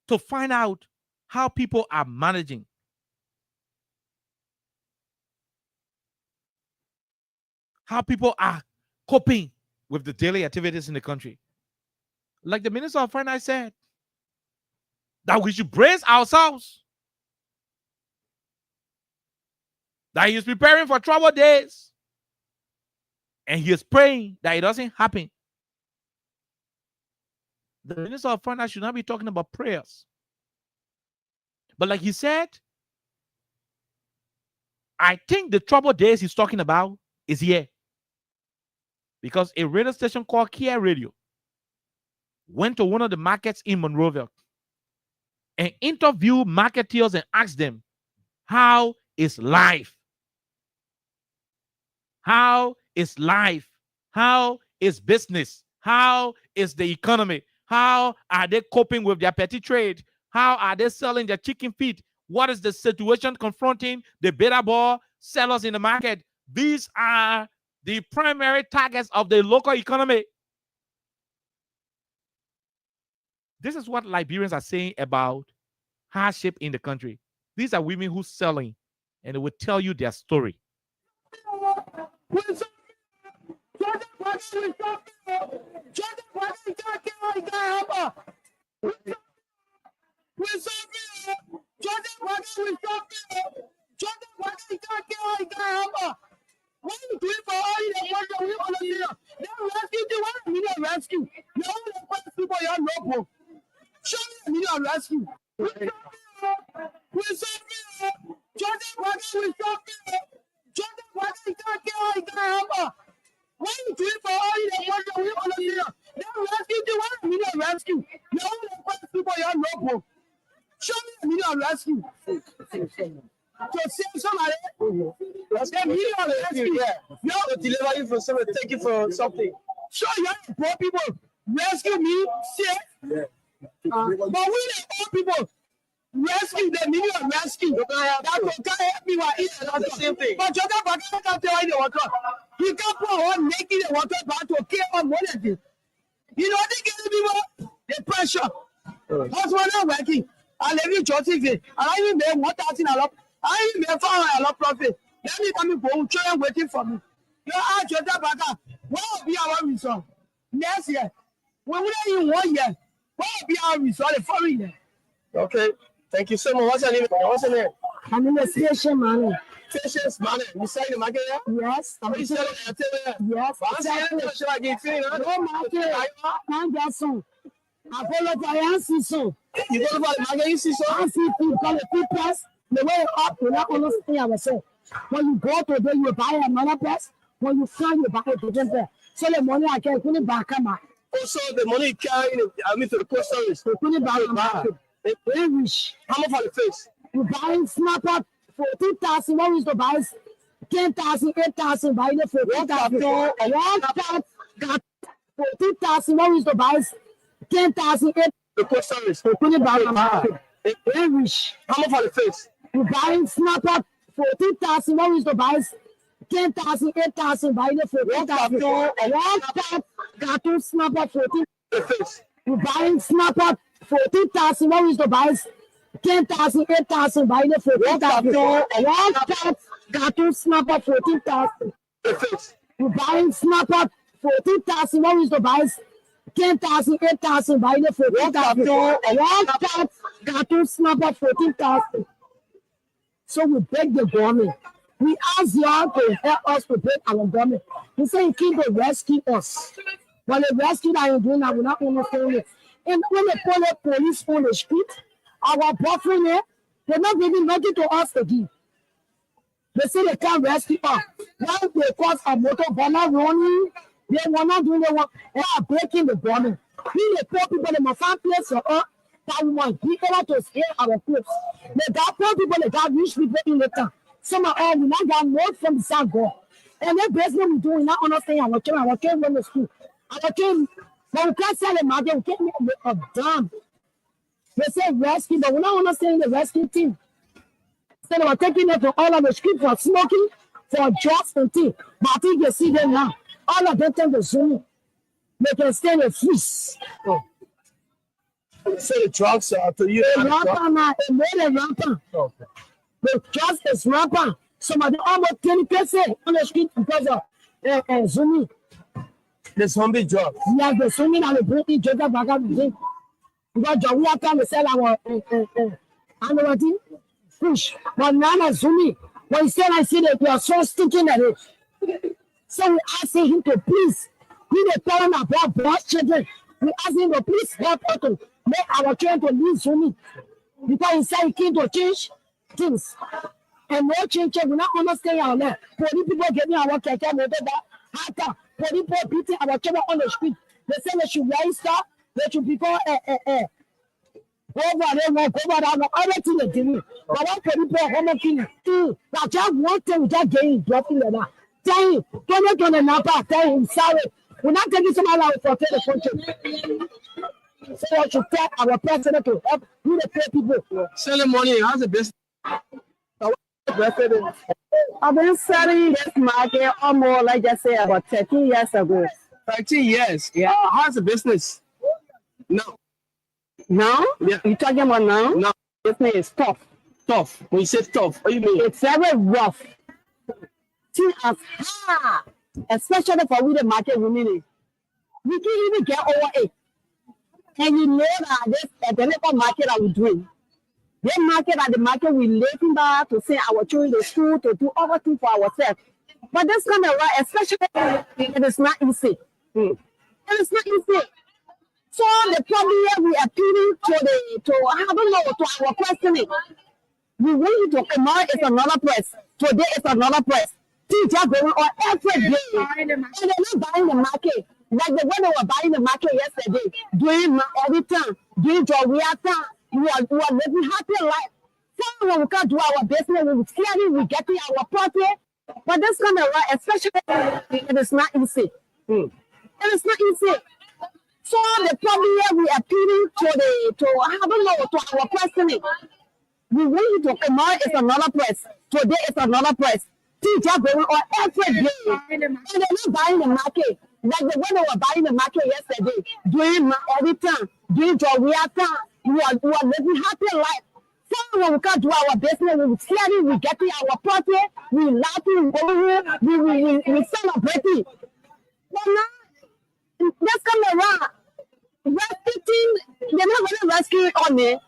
to find out how people are managing. How people are coping with the daily activities in the country. Like the Minister of Finance said, that we should brace ourselves. That he is preparing for troubled days. And he is praying that it doesn't happen. The Minister of Finance should not be talking about prayers. But like he said, I think the troubled days he's talking about is here. Because a radio station called Kia Radio went to one of the markets in Monrovia and interviewed marketeers and asked them, how is life? How is life? How is business? How is the economy? How are they coping with their petty trade? How are they selling their chicken feet? What is the situation confronting the beta ball sellers in the market? These are the primary targets of the local economy. This is what Liberians are saying about hardship in the country. These are women who's selling, and they will tell you their story. What are you doing for all the money that we all of you? They rescue you. What do you mean rescue? You only the people you know. Show me a rescue. We stop me. Jordan, what are we stop me? Jordan, what are you talking? What are you doing for all the money that we all of you? They rescue you. What do you mean rescue? You only the people you know. Show me a rescue. To save somebody, they need a rescue. You have to deliver you for something, take it for something. So you have to poor people rescue me, save. But we the poor people rescue them, need a rescue. That will can't help me while eating the same thing. But you can't tell the water. You can't put on naked the water back to kill on one of them. You know what they get people? The pressure. That's why they're working. I live in Joseph, and I even made 1,000 a lot. I even made 400 a lot profit. Let me come and go, try and waiting for me. You ask your dad back up. What will be our result next year? When we are in 1 year, what will be our result the following year? Okay, thank you so much. What's your name? What's your name? My name is Patience Money. Patience Money. You sell the market here? Yes. You sell it? Yes. What's your name? Should I get you? No market. I'm Jason. I follow the answer. You go about the market, you see so? I see people call it people. The way up, you're not going to see ourselves. When you go to them, you buy another place. When you come, you buy a different place. So the money I can put it back on. Also, the money carrying it, I mean, to the post office. You put it back on market. Very rich. How much for the face? You buy snapper for 2,000. What is to buy? 10,000, 8,000. Buy it for 1,000. One part got for 2,000. What is to buy? 10,000, 8,000. The post office. You put it back on market. Very rich. How much for the face? You buy snapper for 2,000. What is to buy? 10,000, 8,000. Buy it for 1,000. One part got two snapper for 2,000. You buy snapper for 2,000. What is to buy? 10,000, 8,000. Buy it for 1,000. One part got two snapper for 2,000. You buy snapper for 2,000. What is to buy? 10,000, 8,000. Buy it for 1,000. One part got two snapper for 2,000. So we beg the government. We ask y'all to help us to break our government. We say you keep to rescue us. When they rescue that you're doing that, we're not understanding it. And when they call the police on the street, our boyfriend there, they're not giving nothing to us to give. They say they can't rescue us. Now they cause a motor burner running. They were not doing the work. They are breaking the government. We the poor people, they must find place for us that we must be able to scale our clothes. They got poor people, they got rich people in the town. Some of us, we not got more from the South God. And that basically we do, we not understand our children went to school. Our children, but we can't sell the market, we can't make a damn. They say rescue, but we're not understanding the rescue team. So they were taking them to all of the street for smoking, for drugs and things. But I think you see them now. All of them tend to zoom in. They can stay in the freeze. Oh. So the drugs are to you. The rapper now, it made a rapper. Okay. The drugs is rapper. Some of them almost 20% on the street because of zooming. The zombie drugs. Yes, the zooming and the British drugs back up the thing. Because we are trying to sell our fish. But now the zooming. When you say I see that you are so sticking at it. So we asking him to please, we the parent about black children. We ask him to please help us to make our children to leave zooming. Because he said he came to change things. And no change, we not understand our land. Police people getting our keke motor that police people beating our children on the street. They say they should raise stuff, they should become over everything they do. But what police people are killing too. Like just one thing, we just getting dropping like that. Tell him, don't napa, tell him sorry. We're not taking somebody out for the country. So we should tell our president to help you the poor people. Selling money, how's the business? I've been selling this market almost, like I said, about 13 years ago. 13 years? Yeah. How's the business? No. Now? Yeah. You talking about now? No. This thing is tough. Tough. When you say tough, what do you mean? It's very rough. See as hard, especially for we the market women. We can't even get over it. And you know that this the local market that we're doing. This market at the market we living back to send our children to school to do other things for ourselves. But this kind of right, especially it is not easy. It is not easy. So the problem here we appealing to I don't know to our questioning. We want you to tomorrow is another press. Today is another press. Things are going on every day. And they're not buying the market. Like the way they were buying the market yesterday. Doing every time. Doing job we are time. We are living happy life. So when we can't do our business, we clearly we getting our profit. But this kind of right, especially it is not easy. It is not easy. So the problem here we appealing to I don't know to our questioning. We want you to tomorrow is another press. Today is another press. Things are going on every day. And they're not buying the market. Like the way they were buying the market yesterday. Doing every time. Doing job we are time. We are living happy life. So when we can't do our business, we clearly we getting our profit, we laughing, we celebrating. But now, this come around. Rescuing, they're not going to rescue on me.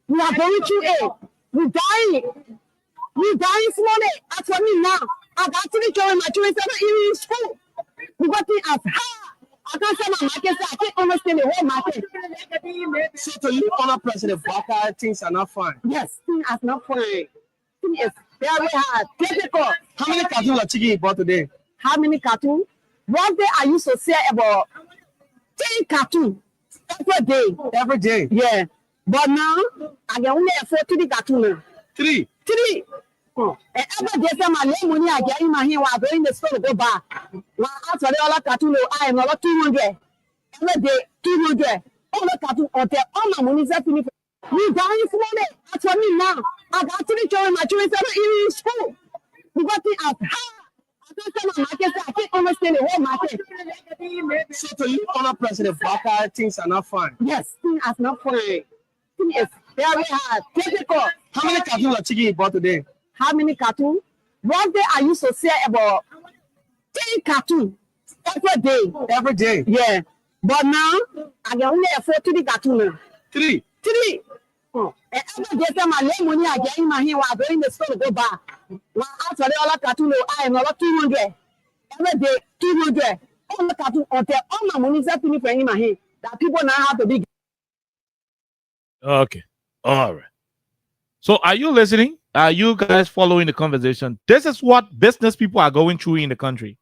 We are going through it. We dying. We dying slowly. As for me now, I've actually joined my children in school. We got it as hard. I can't say my market, so I can't understand the whole market. So to you, honor President Baka, things are not fine. Yes, things are not fine. Things is very hard, difficult. How many cartoons are chicken you bought today? How many cartoons? One day I used to say about 10 cartoons every day. Every day? Yeah. But now, I can only afford 3 cartoons. 3? 3. And every day, my money I get in my hand while going to the store to go back. Well, after all the cartoons, I am about 200. Every day, 200. All the cartoons, all my money is at me. We dying slowly. As for me now, I've actually joined my children in school. We got it as hard. I can't say my market, so I can't understand the whole market. So to you, honor President Baka, things are not fine. Yes, things are not fine. Things is very hard, difficult. How many cartoons of chicken you bought today? How many cartoons? One day I used to say about 10 cartoons every day. Every day? Yeah. But now, I can only afford 3 cartoons. 3? 3. And every day, my money I get in my hand while going to the store to go back. Well, after all the cartoons, I am about 200. Every day, 200. All the cartoons, all my money is at me in my hand. That people now have to be. Okay. All right. So are you listening? Are you guys following the conversation? This is what business people are going through in the country.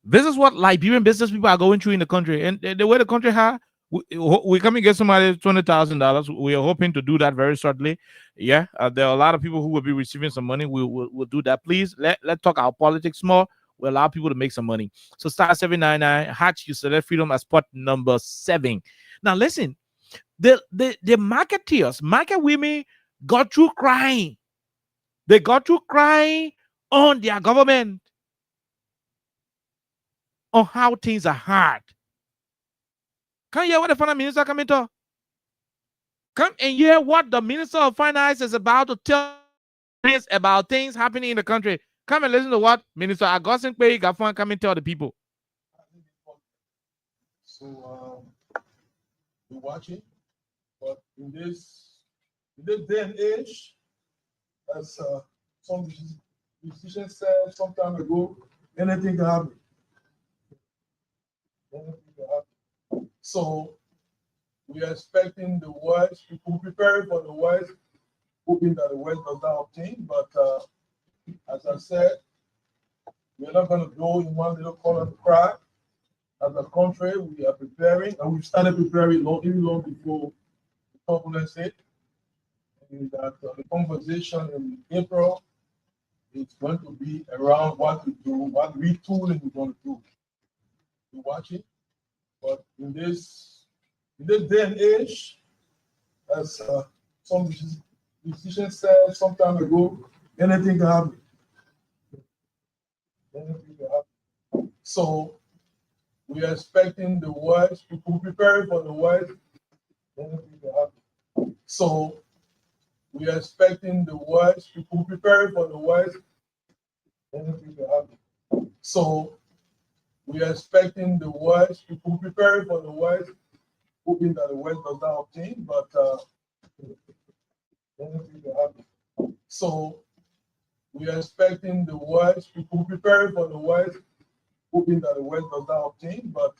This is what Liberian business people are going through in the country. And the way the country has, we come and get somebody $20,000. We are hoping to do that very shortly. Yeah, there are a lot of people who will be receiving some money. We'll do that. Please, let's talk our politics more. We allow people to make some money. So star 799, hatch, you select freedom as spot number 7. Now listen, the marketeers, market women got through crying. They got through crying on their government, on how things are hard. Can you hear what the finance minister coming to? Come and hear what the Minister of Finance is about to tell us about things happening in the country. Come and listen to what Minister Augustine Pei Gafan come and tell the people. So we're watching, but in this day and age, as some musicians said some time ago, anything can happen. Anything can happen. So we are expecting the worst. We're preparing for the worst, hoping that the worst does not obtain. But as I said, we're not going to go in one little corner to cry. As a country, we are preparing, and we've started preparing even long before the turbulence hit. And that the conversation in April is going to be around what to do, what retooling we're going to do. We're watching, but in this day and age, as some musicians said some time ago, anything can happen. Anything can happen. So we are expecting the worst. We're preparing for the worst, Anything can happen. So we are expecting the worst. People preparing for the worst. Anything can happen. So we are expecting the worst. People preparing for the worst, hoping that the worst does not obtain, but anything can happen. So we are expecting the worst. People preparing for the worst, hoping that the worst does not obtain, but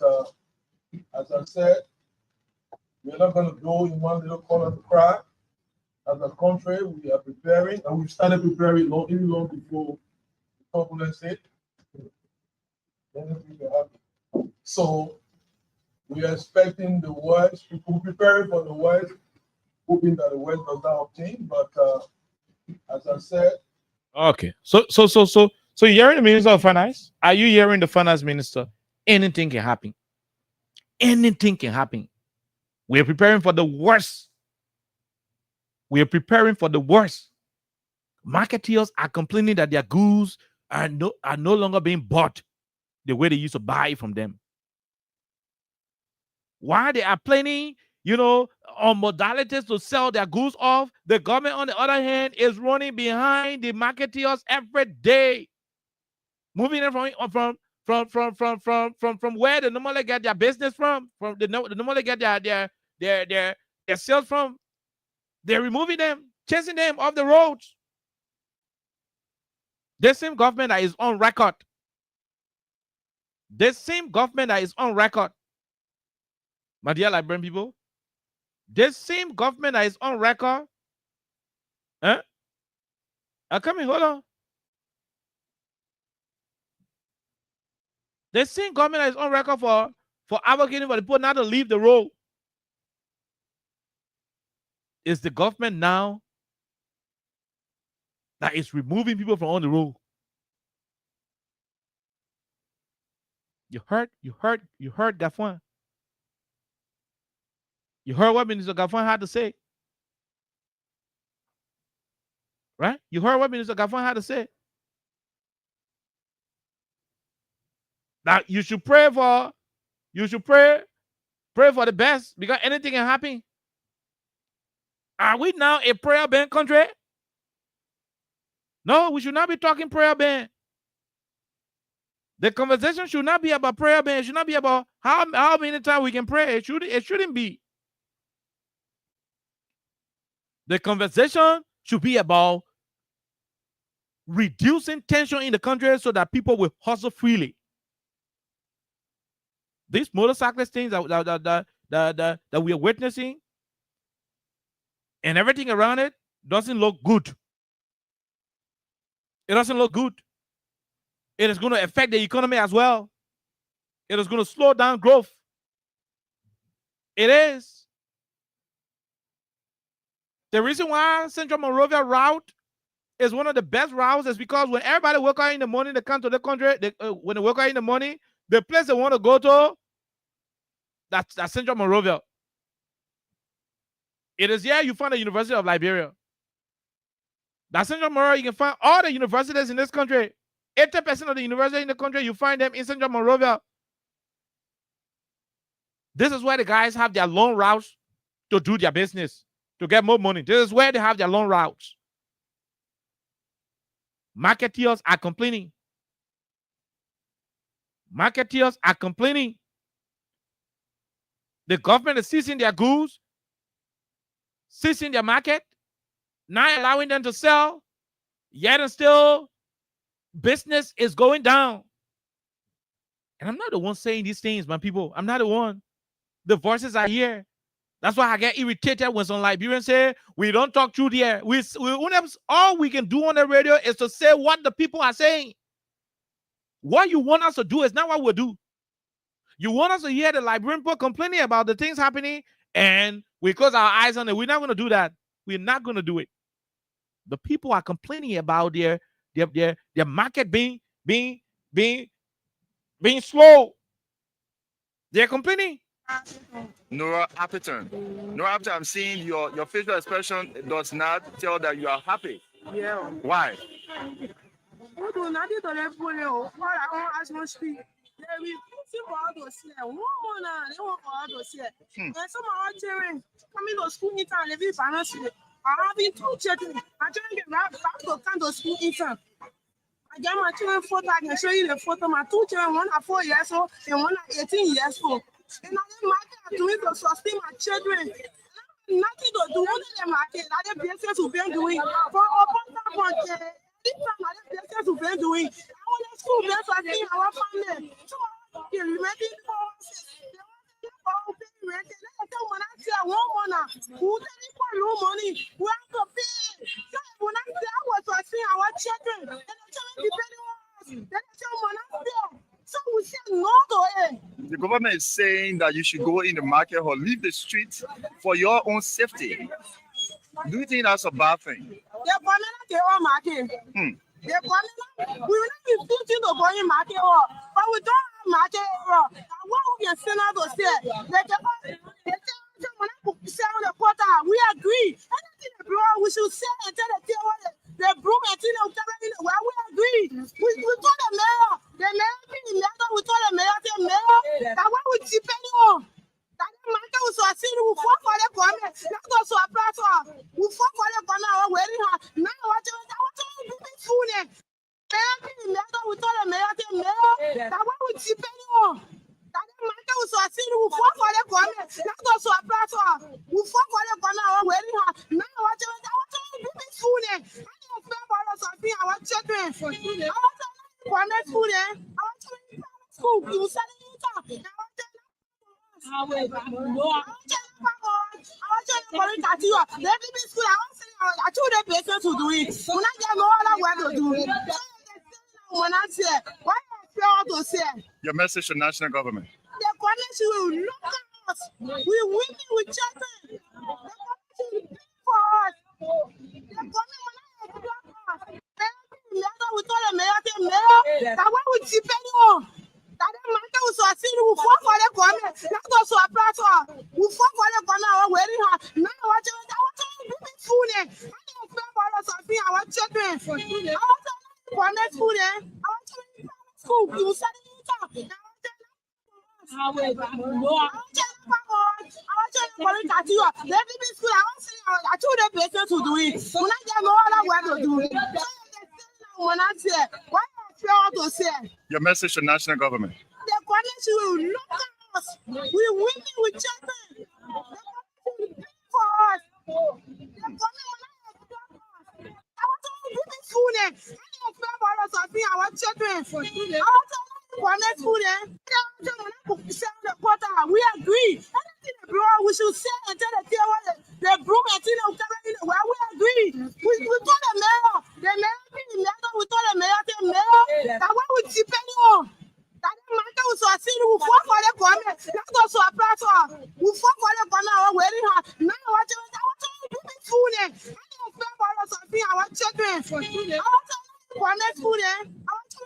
as I said, we're not going to go in one little corner to cry. As a country, we are preparing, and we've started preparing even long before the turbulence hit. Anything can happen. So we are expecting the worst. People preparing for the worst, hoping that the worst does not obtain. But as I said, okay. So you're hearing the Minister of Finance? Are you hearing the Finance Minister? Anything can happen. Anything can happen. We are preparing for the worst. We are preparing for the worst. Marketeers are complaining that their goods are no longer being bought the way they used to buy from them. Why they are planning, on modalities to sell their goods off, the government, on the other hand, is running behind the marketeers every day, moving them from where they normally get their business from they normally get their sales from. They're removing them, chasing them off the roads. The same government that is on record. The same government that is on record. My dear Liberian people, the same government that is on record. Huh? Come in, hold on. The same government that is on record for advocating for the people not to leave the road is the government now that is removing people from on the road. You heard Gafwan. You heard what Minister Gafwan had to say. Right? You heard what Minister Gafwan had to say. Now you should pray for the best, because anything can happen. Are we now a prayer ban country? No, we should not be talking prayer ban. The conversation should not be about prayer ban. It should not be about how many times we can pray. It shouldn't be. The conversation should be about reducing tension in the country so that people will hustle freely. These motorcyclist things that we are witnessing and everything around it doesn't look good. It doesn't look good. It is going to affect the economy as well. It is going to slow down growth. It is. The reason why Central Monrovia route is one of the best routes is because when everybody wake up in the morning, they come to the country. When they wake up in the morning, the place they want to go to, that's Central Monrovia. It is here you find the University of Liberia. That's Central Monrovia. You can find all the universities in this country. 80% of the universities in the country, you find them in Central Monrovia. This is where the guys have their long routes to do their business, to get more money. This is where they have their long routes. Marketeers are complaining. Marketeers are complaining. The government is seizing their goods, seizing their market, not allowing them to sell, yet and still business is going down. And I'm not the one saying these things, my people. I'm not the one. The voices are here. That's why I get irritated when some Liberians say, we don't talk truth here. All we can do on the radio is to say what the people are saying. What you want us to do is not what we'll do. You want us to hear the Liberian people complaining about the things happening, and we close our eyes on it. We're not going to do that. We're not going to do it. The people are complaining about their market being slow. They're complaining. Nora Appleton. Nora Appleton, I'm seeing your facial expression does not tell that you are happy. Yeah. Why? waiting for all those here. One more now, they want for all those here. And some of our children coming to school in time, living financially. I having 2 children. My children get back to come to school in time. I got my children photo. I can show you the photo. My 2 children, one are 4 years old and one are 18 years old. And I didn't market doing to sustain my children. Nothing to do with the market. I didn't business who've been doing for open market. This time I didn't business who've been doing. I want to school best I think our family. So you're renting for when I say I want money, who tell you for no money? We have to pay. So when I say I was seeing our children, then the children depending on us. Then the children are so we say no to it. The government is saying that you should go in the market or leave the streets for your own safety. Do you think that's a bad thing? They're coming at the market. They're coming. We will not be thinking of going market, but we don't have market. And what we can send out to say, the quarter, we agree. Anything we should say and tell the broom and where we agree. We told the mayor, we told the mayor, that what we depend on. That matter was so seen who fought for the government. That was so a platform. Who fought for the government wearing her. Now what you do food. We told the mayor, that what we depend on. That matter was so seen who fought for the government. That was so a platform. Who fought for the government wearing her. Now what you do food. I don't feel for us of being our children. I want to connect food. I want to school. You said it. I want to do it. When I get no other way to do it. When I say, why I feel to say? Your message to national government. The connection will look at us. We women with children. The connection will be for us. The connection we told the mayor, that what we depend on. That matter was so seen who fought for the government. That was so a platform. Who fought for the government wearing her. Now what you do food. I don't feel for us of being our children. I want to connect food. I want to school. You said it. I want to to do it. When I get no other way to do it. When I say, why I feel to say? Your message to national government. The connection will look at us. We women with children. The connection will be for us. The connection I want to give me food. I don't feel for us of being our children. I want to connect food. The quarter. We agree. Anything we should say and tell the broom and where we agree. We told the mayor. We told the mayor, that what we depend on. That matter was so seen who fought for the government. That was so a platform. Who fought for the government wearing her. Now what you do food. I don't feel for us of being our children. I want to connect food. I want to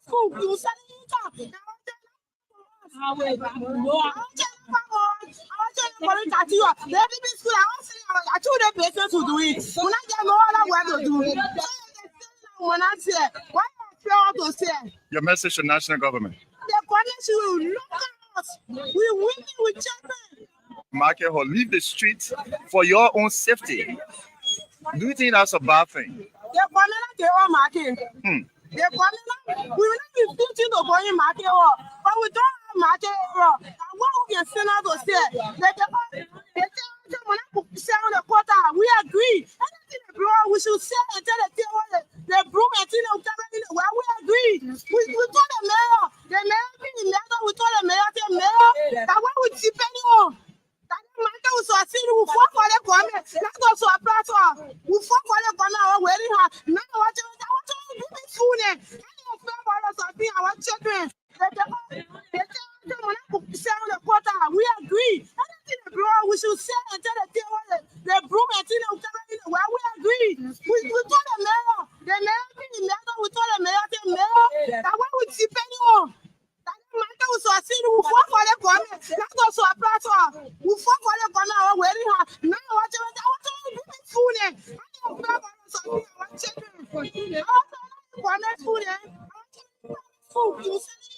school. You said it. I want to do it. When I get no other way to do it. When I say, why I feel to say? Your message to national government. The connection will look at us. We women with children. Market or leave the streets for your own safety. Do you think that's a bad thing? They're coming at the market. They're coming. We will not be thinking of going market, but we don't have market. And what we can send out to say, the quarter. We agree. Anything we should say and tell the broom and where we agree. We told the mayor. We told the mayor, that what we depend on. That matter was so seen who fought for the government. That was so a platform. Who fought for the government wearing her. Now what you do food. I don't feel for us of being our children. The quarter. We agree. Anything we should say and tell the broom and where we agree. We told the mayor. We told the mayor, that what we depend on. That matter was so seen who fought for the government. That was so a platform. Who fought for the government wearing her. Now what you do food. I don't feel for us of being our children. I want to connect food. I want to food. You said it.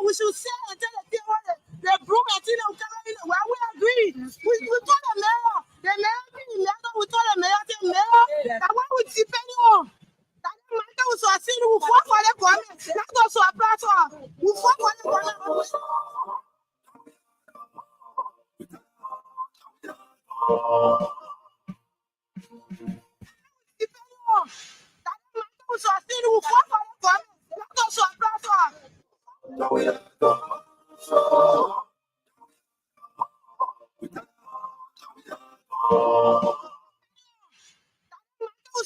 we should say and tell the broom and tin of well, we agree. We told the mayor, we told the mayor, that what would depend on. That matter was so I see who fought for the government. That also a platform. Who fought for the government. So I think who fought for the government. That also a platform.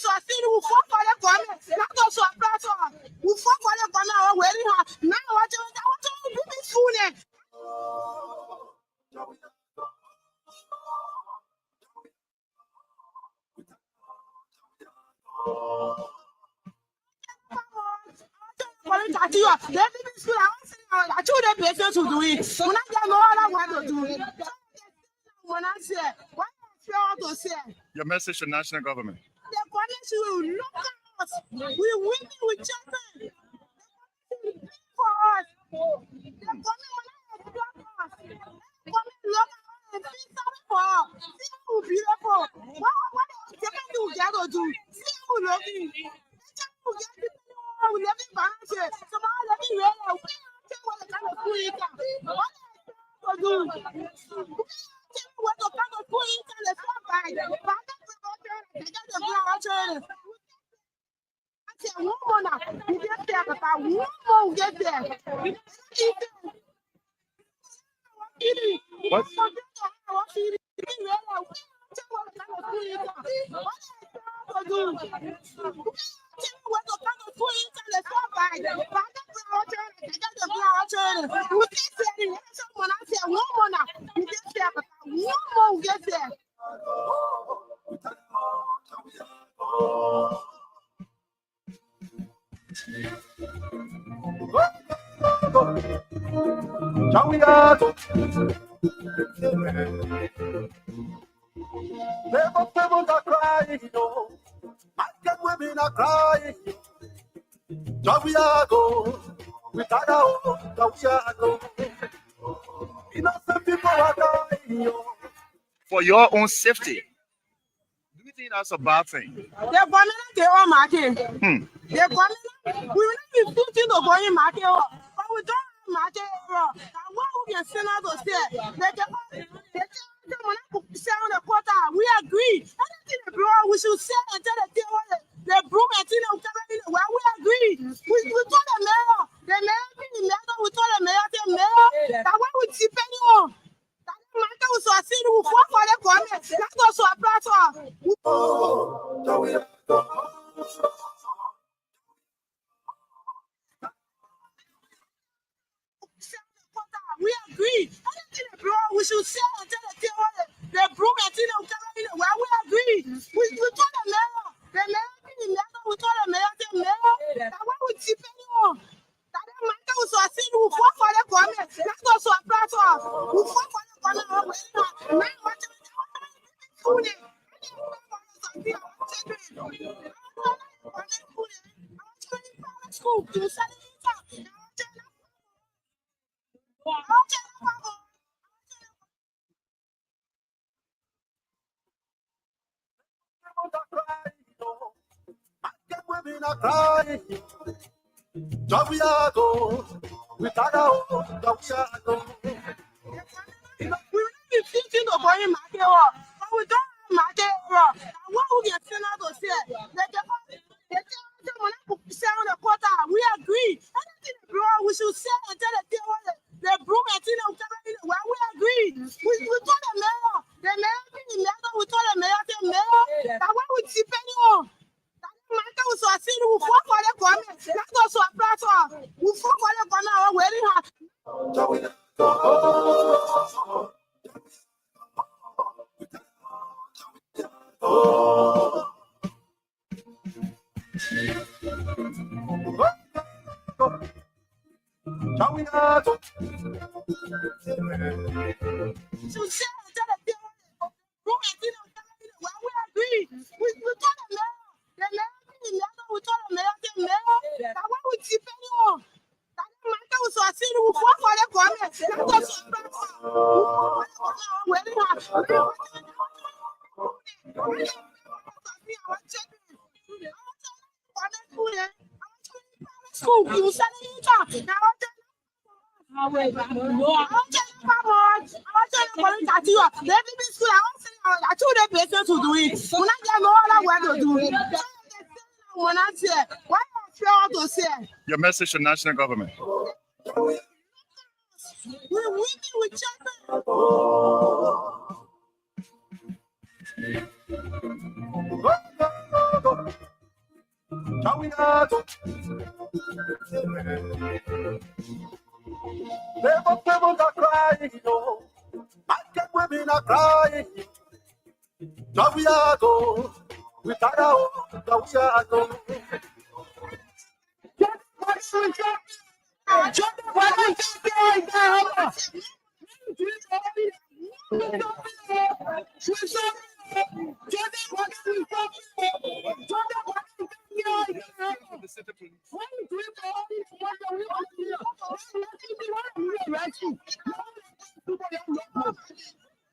So I think who fought for the government. That also a platform. Who fought for the government. Where you are now? What you do this food? Your message to national government. The government will look at us. We women with children. For us. The government will not look at us. The government look at us and see something for us. See how beautiful. What else they can do? They go do. See how loving. They just will get people who live in balance. Someone living real. We don't what kind of food you can. What else do? What kind of food you can? Let's go buy. They got the blood. I said, one more now. We get there, but one more we get there. What? People are crying, African women are crying. Jawiago, we Jawiago. Innocent people are dying. For your own safety. Do you think that's a bad thing? They're going to all market. They're going we will not be 15 to go in market, but we don't market. And what we can send out to say, they on the quarter. We agree. Anything the bro, we should say and tell the broom and tin of well, we agree. We told the mayor, we told the mayor, that what we depend on. That matter was so I see who fought for the government. That's also a platform. We agree. Anything the bro, we should say and tell the broom and tin of well, we agree. We told the mayor, we told the mayor, that what we depend on. That matter was so I see who fought for the government. That's also a platform. Who fought for the government. Now what school to Women are crying. Jawiago, we Jawiago. We will not be 15 to go in market, but we don't have market. And what we can send out to say, they on the quarter. We agree. Anything bro, we should say and tell the broom and tin of well, we agree. We told the mayor, we told the mayor, that what we depend on. That matter was so I see who fought for the government. That's also a platform. Who fought for the government, where you have. So say well, we agree. We told the mayor, we told the mayor, that what we depend on. That matter was Your message to national government. People are crying, no. African women are crying. Jawiago, we Tagao, Jawiago.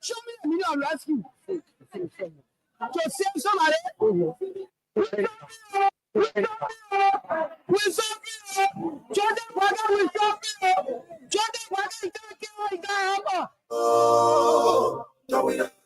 Show me a million rescue. To save somebody. We stop it. Jordan Water, we stop it. Jordan Water, we stop it. Oh, Jawiago.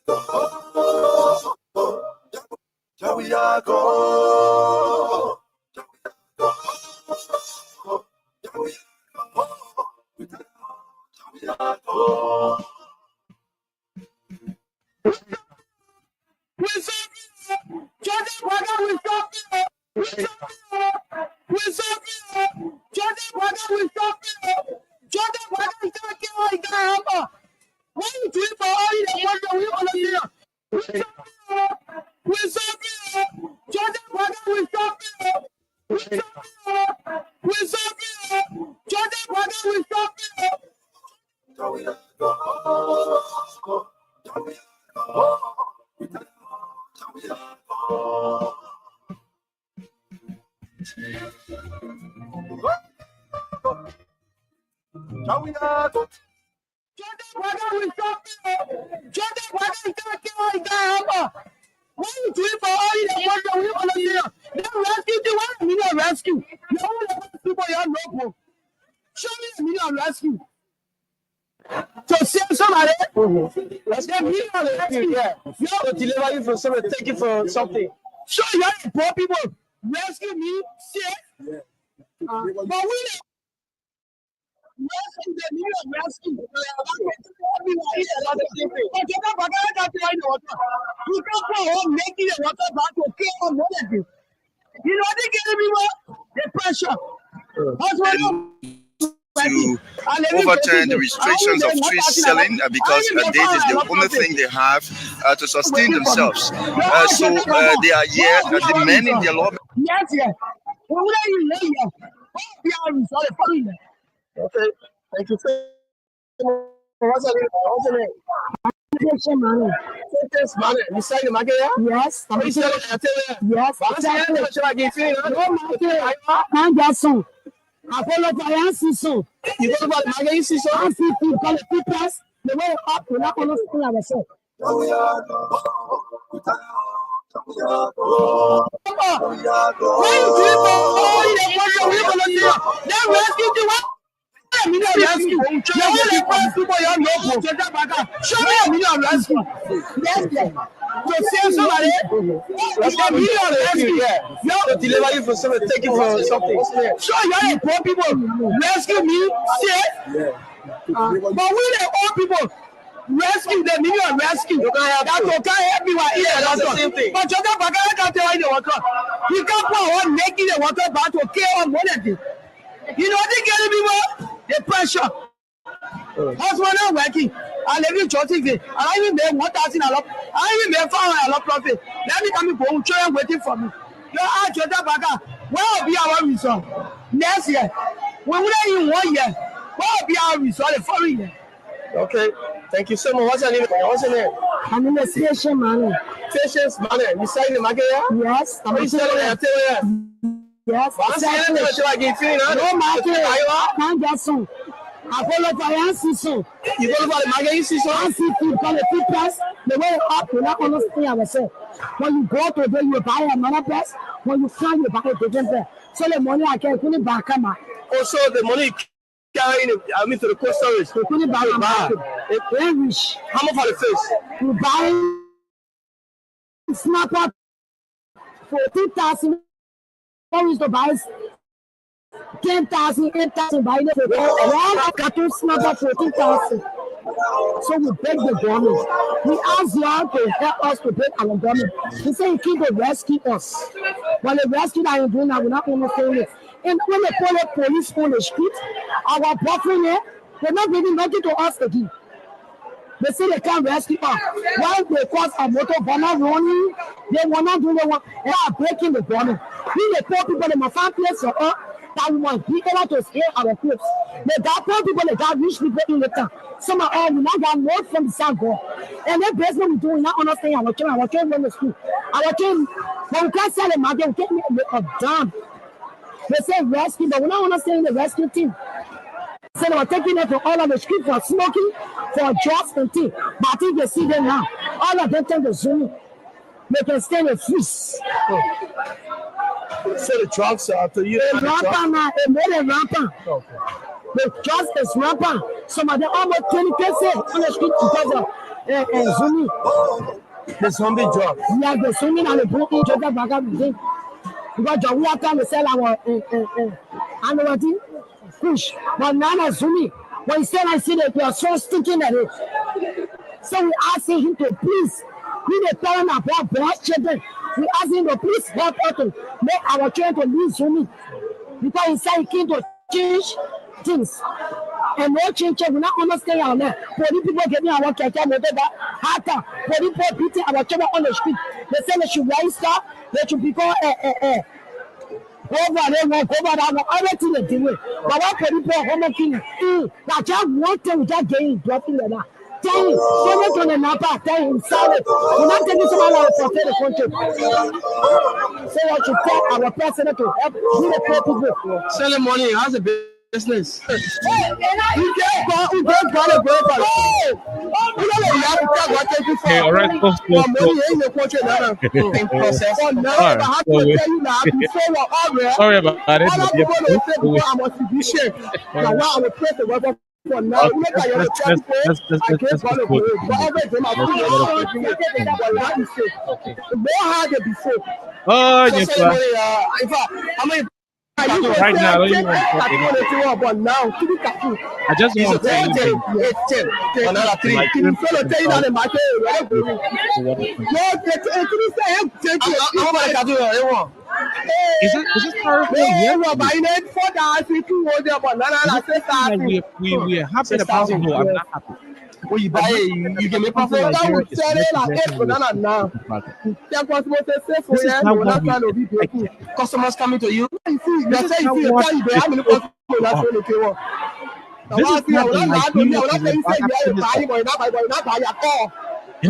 Deliver you from something, take you for something. So you have poor people rescue me, safe. But we rescue the new rescue. You can't go home making the water back to kill on money. You know they get everywhere. The pressure. That's why to overturn the restrictions of street selling because this is the only thing they have to sustain themselves. So they are here demanding their law. Yes, yes. Okay, thank you. What's the name? You sign the market, yes. You sell it, yes. Yes. I follow by so. You go about my you see so I see people call it plus the way up to not on school of so. To save somebody, to deliver you for something, take you for something. So you poor people rescue me, safe. But we the old people rescue them, you are rescue. That's okay, everyone here. That's the same thing. But you can't tell the water. You can't put on making the water back to care on one of them. You know they get people the pressure. That's why I'm working. I live in Chelsea. I even made 1,000 a lot. I even made 500 a lot profit. Let me come go and waiting for me. You are Jota Baga. What will be our result next year? We will in 1 year. What will be our result the following year? Okay. Thank you so much. What's your name? What's your name? I'm in the Station Money. Patience Money. You sign the market? Yes. I'm selling it. Yes, no market. Can't get some. I follow for your season. You follow for the market season. I see food come the food price. The way up, you're not understand ourselves. When you go to there, you buy another price. When you come, you buy a different price. So the money I can put it back. Also, the money carrying it, I mean, to the cold storage. You put it back. It's very rich. How much for the fish? You buy snapper for 2,000. What is the buy? 10,000, 8,000 by the one cattle snapper 14,000. So we beg the government. We ask y'all to help us to beg our government. We say keep to rescue us. But the rescue that you're doing now, we're not going to fail it. And when they call the police on the street, our boyfriend here, they're not giving nothing to us again. They say they can't rescue us. Why they cause a motor bomber running? They will not do the one. They are breaking the government. We the poor people, they must find place for us. That we must be able to scale our clothes. They got poor people, they got rich people in the town. Some of all, we not got more from the South Gold. And then basically we do, we not understand our children run to school. Our children, when we can't sell the market, we can't make a damn. They say rescue, but we don't understand the rescue team. So they were taking them to all of the street for smoking, for drugs and things. But I think they see them now. All of them tend to zoom in. They can stay in the freeze. So the drugs are to you. It's rampant now. It's more than rampant. Okay. The drugs is rampant. Some of them almost 20 cases on the street because of zooming. The zombie drugs. Yeah, the zooming and the broken drugs back up again. Because we are trying to sell our annuity push. But now they're zooming. When you say I see that you are so stinking at it. So we asking him to please. We the parent about black children. We ask him to please help us to make our children to leave zooming. Because he said he came to change things. And no change, we not understand our land. Police people getting our keke motor that harder. Police people beating our children on the street. They say they should rise up, they should become over there, over that, everything they do. But what police people home killing? That just one thing we just getting dropping like that. Tell him, send it to the Napa, tell him, silent. We're not taking someone out for the country. So I should tell our president to help the poor people. Selling money, how's the business? You can't go to break. Okay, all right, go. Sorry about it. For now, look at your chance. I can't follow the more harder before. Oh, yes, right now, but now, I just want to tell you. Another three. Can you tell you that the market is it terrible? Yeah, we are happy about it. No, I'm not happy. When you buy it, you can make profit. This is not what we customers coming to you. And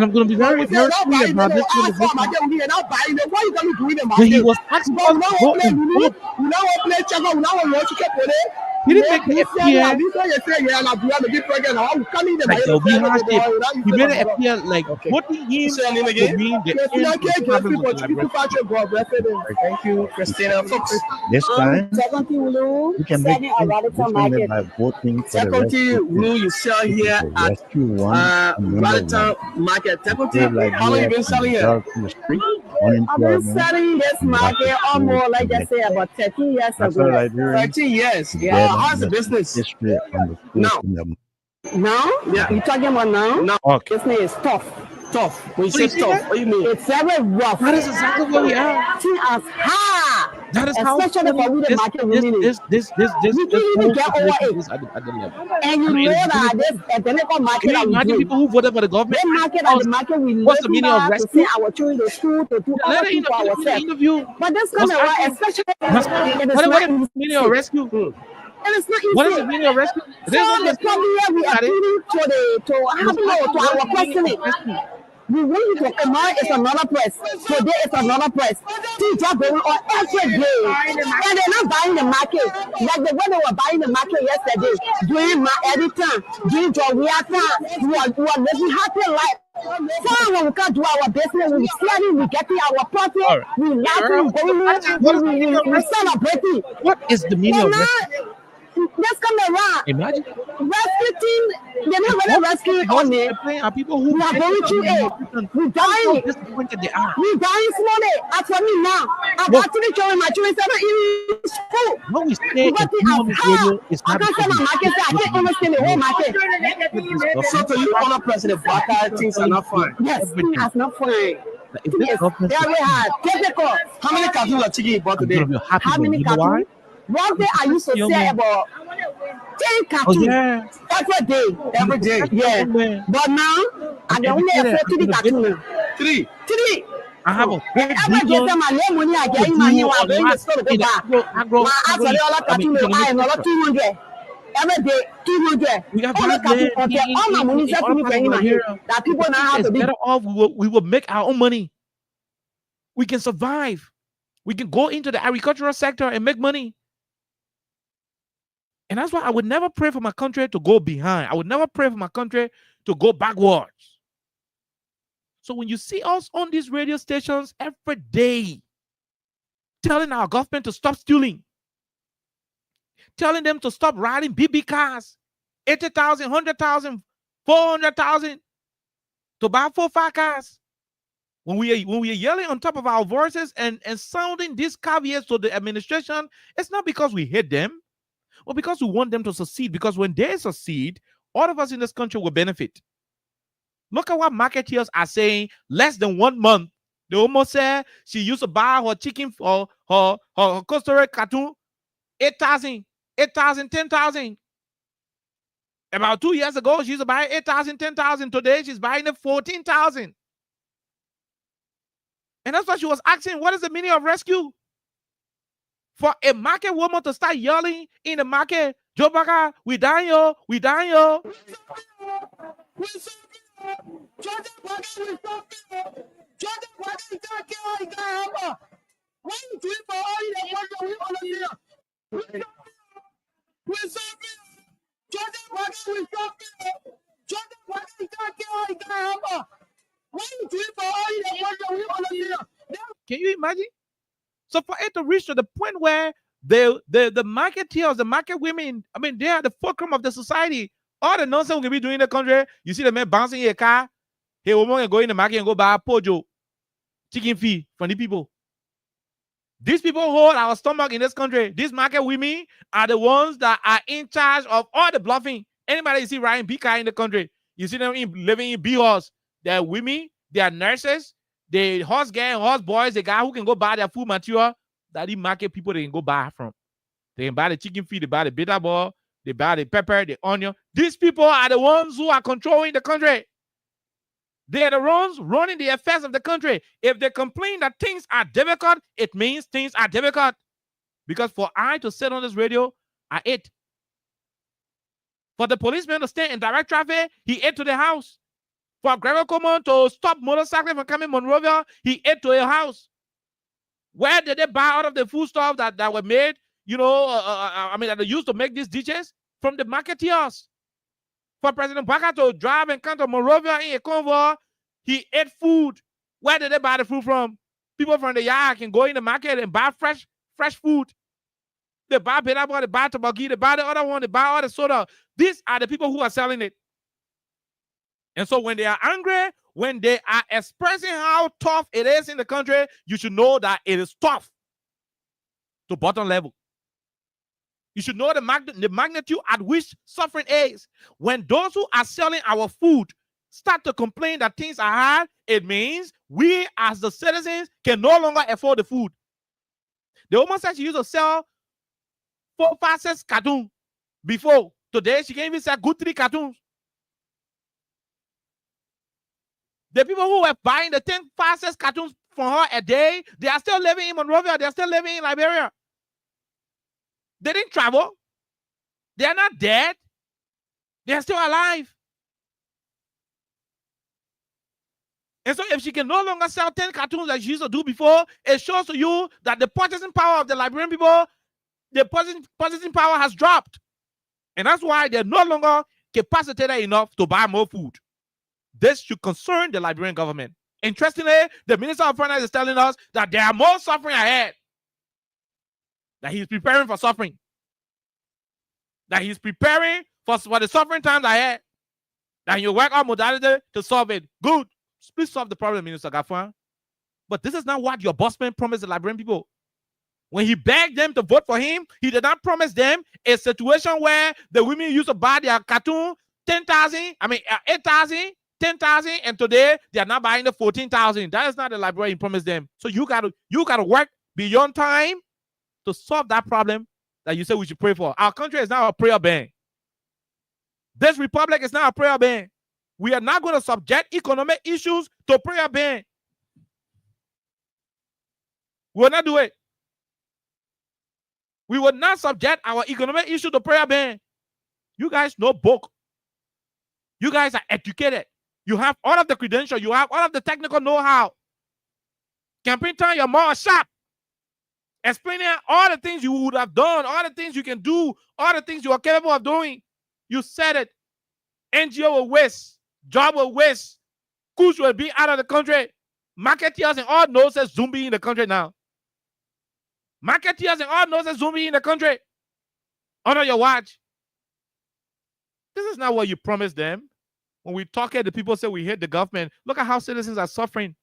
I'm going to be very, very clear about this. He was asking us he didn't make it appear like they'll be hardship. He made it appear like putting him to mean Thank you, Christina. This time, you can make it by voting for the rescue. You sell here at Raditon Market. How long you been selling it? I've been selling this market almost, like I say, about 13 years ago. 13 years. Yeah. How's the business? Now? Yeah. You talking about now? No. Okay. Business is tough. When you say tough, what do you mean? It's very rough. That is exactly what we are. Things are hard. That is how especially for the market women. This you can even get over it. At the level. And you know that this economic market. Can you imagine people who voted for the government? The market and the market we what's the meaning of rescue? To send our children to school to do other things for ourselves. But this kind of especially what is the meaning of rescue? And it's not easy. What is the meaning of rescue? So the problem here we are appealing to our president. We want you to tomorrow is another price. Today is another price. Things are going on every day. And they're not buying the market. Like the way they were buying the market yesterday. During my edit time, during Joria time, we are living happy life. So when we can't do our business, we selling, we getting our profit, we laughing, we celebrating. What is the meaning of rescue? Let's come around. Imagine rescuing. They're not really rescuing on it. Are people who we are going through it. We dying. We dying slowly. As for me now, I'm actually showing my children in school. What we say in radio is not I can't understand the whole market. So to you, honor President Baka, things are not fine. Yes, things are not fine. Yes, very hard. Difficult. How many cartons of chicken you bought today? How many cartons? One day I used to say about 10 cartons every day. Yeah. But now I can only afford 3 cartons. Three. I have a every day my money I get in my hand. I'm going to store the back. My actually all the cartons I another 200. Every day 200. We have all my money is in my hand. That people now have to be better off. We will make our own money. We can survive. We can go into the agricultural sector and make money. And that's why I would never pray for my country to go behind. I would never pray for my country to go backwards. So when you see us on these radio stations every day, telling our government to stop stealing, telling them to stop riding BB cars, 80,000, 100,000, 400,000, to buy 4-5 cars. When we are yelling on top of our voices and sounding these caveats to the administration, it's not because we hate them. Well, because we want them to succeed, because when they succeed, all of us in this country will benefit. Look at what marketeers are saying less than 1 month. They almost said she used to buy her chicken for her Costa Rica cartoon, 8,000, 10,000. About 2 years ago, she used to buy 8,000, 10,000. Today, she's buying it 14,000. And that's why she was asking, what is the meaning of rescue? For a market woman to start yelling in the market, Joe Baka, we dying, yo, we dying, yo. Can you imagine? So for it to reach to the point where the marketeers, the market women, I mean, they are the fulcrum of the society. All the nonsense we can be doing in the country, you see the man bouncing in a car, hey, woman can go in the market and go buy a pojo, chicken feed from the people. These people hold our stomach in this country. These market women are the ones that are in charge of all the bluffing. Anybody you see riding B-car in the country, you see them living in B-horse. They're women, they are nurses, the horse gang, horse boys, the guy who can go buy their food material that the market people they can go buy from. They can buy the chicken feed, they buy the bitter ball, they buy the pepper, the onion. These people are the ones who are controlling the country. They are the ones running the affairs of the country. If they complain that things are difficult, it means things are difficult. Because for I to sit on this radio, I ate. For the policeman to stay in direct traffic, he ate to the house. For Gregor Coleman to stop motorcycling from coming Monrovia, he ate to a house. Where did they buy out of the food stuff that were made, that they used to make these dishes? From the marketeers. For President Baka to drive and come to Monrovia in a convoy, he ate food. Where did they buy the food from? People from the yard can go in the market and buy fresh food. They buy bitter ball, they buy tobacco, they buy the other one, they buy all the soda. These are the people who are selling it. And so when they are angry, when they are expressing how tough it is in the country, you should know that it is tough to bottom level. You should know the magnitude at which suffering is. When those who are selling our food start to complain that things are hard, it means we as the citizens can no longer afford the food. The woman said she used to sell 4, 5, 6 cartoons before. Today, she can even sell good 3 cartoons. The people who were buying the 10, 5, 6 cartoons from her a day, they are still living in Monrovia. They are still living in Liberia. They didn't travel. They are not dead. They are still alive. And so if she can no longer sell 10 cartoons like she used to do before, it shows to you that the purchasing power of the Liberian people, the purchasing power has dropped. And that's why they're no longer capacitated enough to buy more food. This should concern the Liberian government. Interestingly, the Minister of Finance is telling us that there are more suffering ahead. That he's preparing for suffering. That he's preparing for the suffering times ahead. That you work out modality to solve it. Good. Please solve the problem, Minister Gafwan. But this is not what your bossman promised the Liberian people. When he begged them to vote for him, he did not promise them a situation where the women used to buy their cartoon 10,000, 8,000, 10,000, and today they are not buying the 14,000. That is not the Liberian he promised them. So you gotta work beyond time to solve that problem that you say we should pray for. Our country is now a prayer ban. This republic is now a prayer ban. We are not going to subject economic issues to prayer ban. We will not do it. We will not subject our economic issue to prayer ban. You guys know book. You guys are educated. You have all of the credentials. You have all of the technical know-how. Campaign time, you're more sharp. Explaining all the things you would have done, all the things you can do, all the things you are capable of doing. You said it. NGO will waste. Job will waste. Schools will be out of the country. Marketeers and all noses zombie in the country now. Marketeers and all noses zombie in the country. Under your watch. This is not what you promised them. When we talk here, the people say we hate the government. Look at how citizens are suffering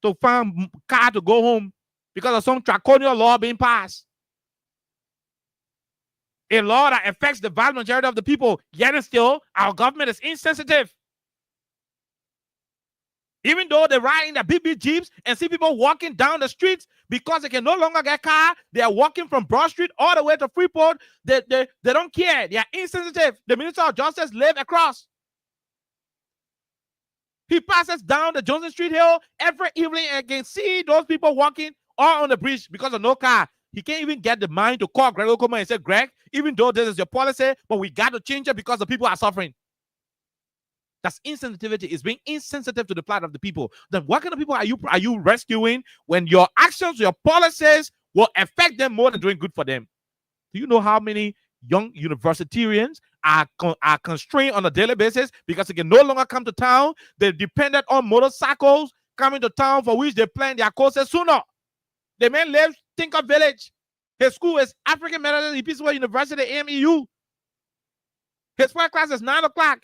to find a car to go home because of some draconian law being passed. A law that affects the vast majority of the people. Yet and still, our government is insensitive. Even though they ride in the big jeeps and see people walking down the streets because they can no longer get car, they are walking from Broad Street all the way to Freeport. They don't care. They are insensitive. The Minister of Justice lives across. He passes down the Johnson Street Hill every evening and can see those people walking all on the bridge because of no car. He can't even get the mind to call Greg Okuma and say, Greg, even though this is your policy, but we got to change it because the people are suffering. That's insensitivity. It's being insensitive to the plight of the people. Then what kind of people are you rescuing when your actions, your policies will affect them more than doing good for them? Do you know how many young universitarians are constrained on a daily basis because they can no longer come to town? They're dependent on motorcycles coming to town for which they plan their courses sooner. The man lives Tinker Village. His school is African Methodist Episcopal University, AMEU. His first class is 9 o'clock.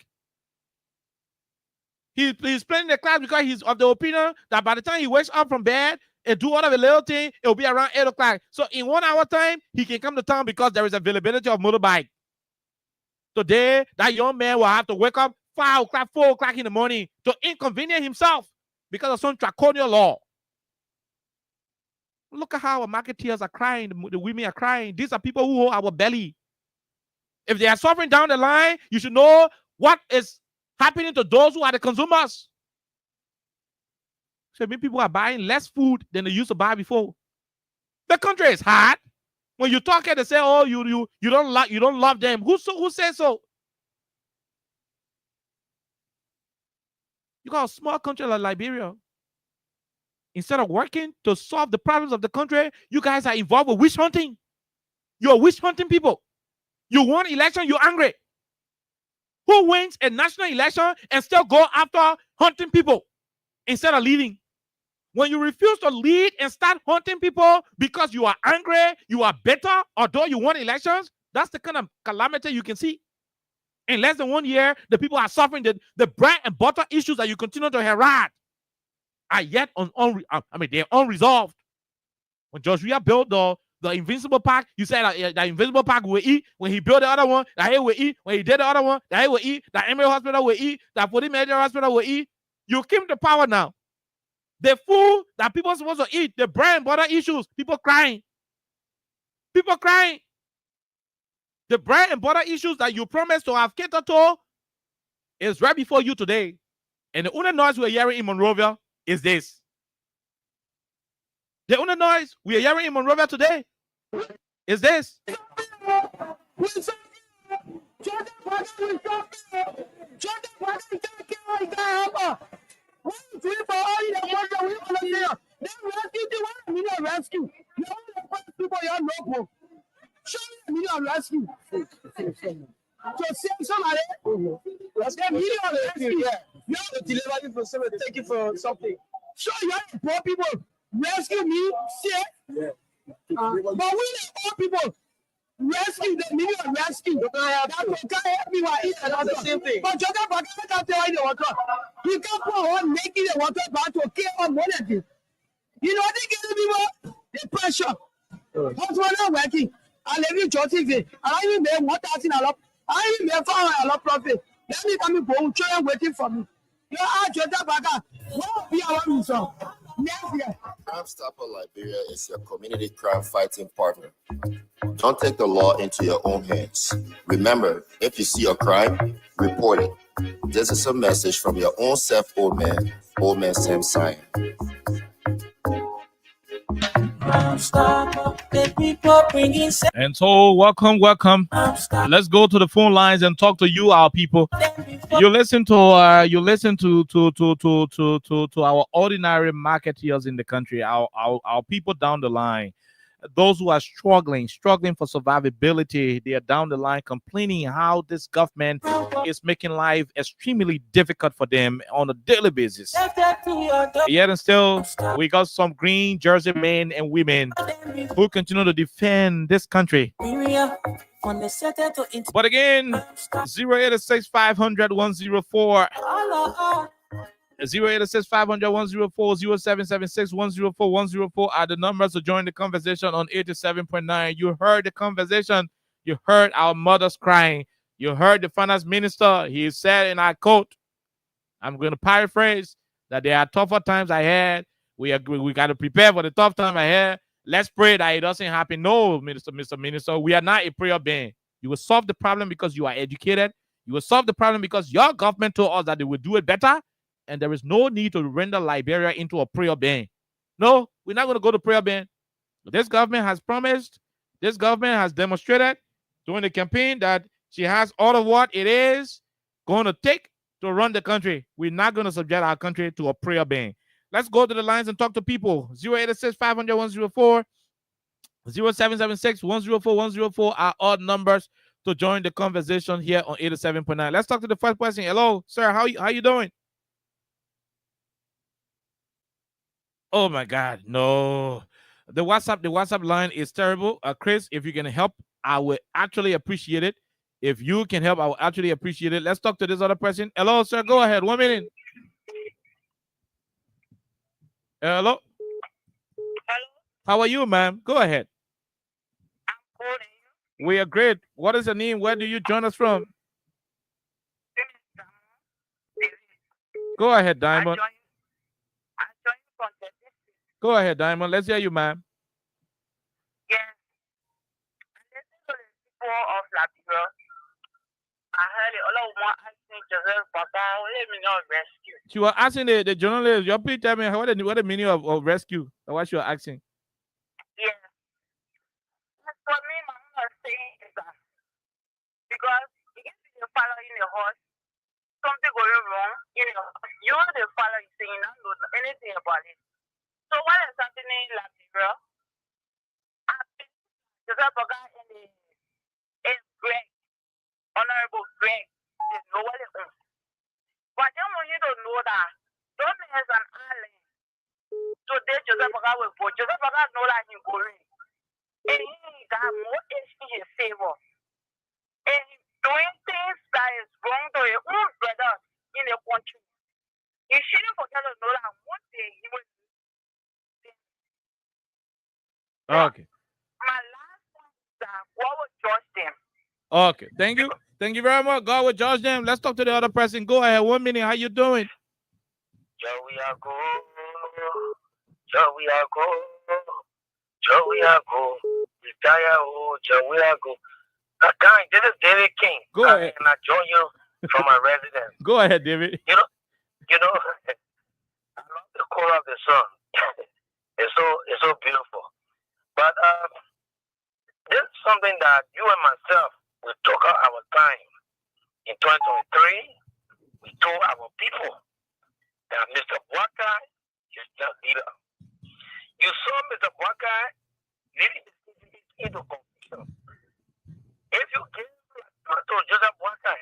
He's playing the class because he's of the opinion that by the time he wakes up from bed and do all of the little thing, it will be around 8 o'clock. So in 1 hour time, he can come to town because there is availability of motorbike. Today, that young man will have to wake up 5 o'clock, 4 o'clock in the morning to inconvenience himself because of some draconian law. Look at how our marketeers are crying. The women are crying. These are people who hold our belly. If they are suffering down the line, you should know what is happening to those who are the consumers. So many people are buying less food than they used to buy before. The country is hard. When you talk here, they say, "Oh, you don't love them." Who says so? You got a small country like Liberia. Instead of working to solve the problems of the country, you guys are involved with witch hunting. You're witch hunting people. You won election, you're angry. Who wins a national election and still go after hunting people instead of leading? When you refuse to lead and start hunting people because you are angry, you are bitter, although you won elections, that's the kind of calamity you can see. In less than 1 year, the people are suffering. The bread and butter issues that you continue to herald are yet they're unresolved. When Joshua built the Invincible Park, you said the Invincible Park will eat. When he built the other one, that he will eat. When he did the other one, that he will eat. That Emery Hospital will eat. That 40 Major Hospital will eat. You came to power now. The food that people are supposed to eat, the bread and butter issues, people crying. People crying. The bread and butter issues that you promised to have catered to is right before you today. And the only noise we're hearing in Monrovia is this. The only noise we are hearing in Monrovia today is this. rescue. Rescue me or rescue, yeah. You have to deliver you for something, take it for something. So you have to poor people rescue me, see? Yeah. But we the poor people rescue the meaning of rescue. That can't help me while eating another same thing. But you can't tell you the water. You can't put on making the water back to kill on money. You know they give people the pressure. What's not working? I live in Joseph. I even made 1,000 a lot. I even made 500 a lot profit. Let me come go children waiting for me. You are Joseph Baga. What will be our result? Next year. Crime Stopper Liberia is your community crime fighting partner. Don't take the law into your own hands. Remember, if you see a crime, report it. This is a message from your own self, old man Sam Sion. And so, welcome. Let's go to the phone lines and talk to you, our people. You listen to our ordinary marketeers in the country, our people down the line. Those who are struggling for survivability, they are down the line complaining how this government is making life extremely difficult for them on a daily basis. Yet and still, we got some green jersey men and women who continue to defend this country. But again, 086 500 104. 086 500 104, 0776 104 104 are the numbers to join the conversation on 87.9. You heard the conversation. You heard our mothers crying. You heard the finance minister. He said, and I quote, I'm going to paraphrase, that there are tougher times ahead. We got to prepare for the tough time ahead. Let's pray that it doesn't happen. No, Mr. Minister, we are not a prayer band. You will solve the problem because you are educated. You will solve the problem because your government told us that they will do it better. And there is no need to render Liberia into a prayer band. No, we're not going to go to prayer band. This government has promised, this government has demonstrated during the campaign that she has all of what it is going to take to run the country. We're not going to subject our country to a prayer band. Let's go to the lines and talk to people. 086 500 104, 0776 104 104 are odd numbers to join the conversation here on 87.9. Let's talk to the first person. Hello, sir. How you doing? Oh my God, no. The WhatsApp line is terrible. Chris, if you can help, I would actually appreciate it. If you can help, I will actually appreciate it. Let's talk to this other person. Hello, sir. Go ahead. 1 minute. Hello. How are you, ma'am? Go ahead. We are great. What is your name? Where do you join us from? Go ahead, Diamond. Go ahead, Diamond. Let's hear you, ma'am. Yes. I listened to the people of Liberia. I heard a lot of more asking Joseph Baka, let me know rescue. You were asking the journalist, you please tell me what the meaning of rescue or what you are asking. Yes. For me, my mom was saying is that because you get to the father in the horse, something going wrong in the horse, you are the father is saying not know anything about it. So what is happening in Liberia? Joseph Baka is Greg, Honorable Greg, is nobody else. But then we need to know that don't has an island. Today Joseph Baka will go. Joseph Baka know that he's going. And he got more in his favor. And he's doing things that is wrong to his own brother in the country. He shouldn't forget to know that one day he will. Okay. My last one is that God will judge them. Okay. Thank you. Thank you very much. God will judge them. Let's talk to the other person. Go ahead. 1 minute. How you doing? We are go. We are go. We are go. Retire. We are go. Guy, this is David King. Go ahead. And I join you from my residence. Go ahead, David. You know, I love the color of the sun. It's so beautiful. But this is something that you and myself we took out our time in 2023. We told our people that Mr. Waka is the leader. You saw Mr. Waka leading the city into confusion. If you give to Joseph Waka,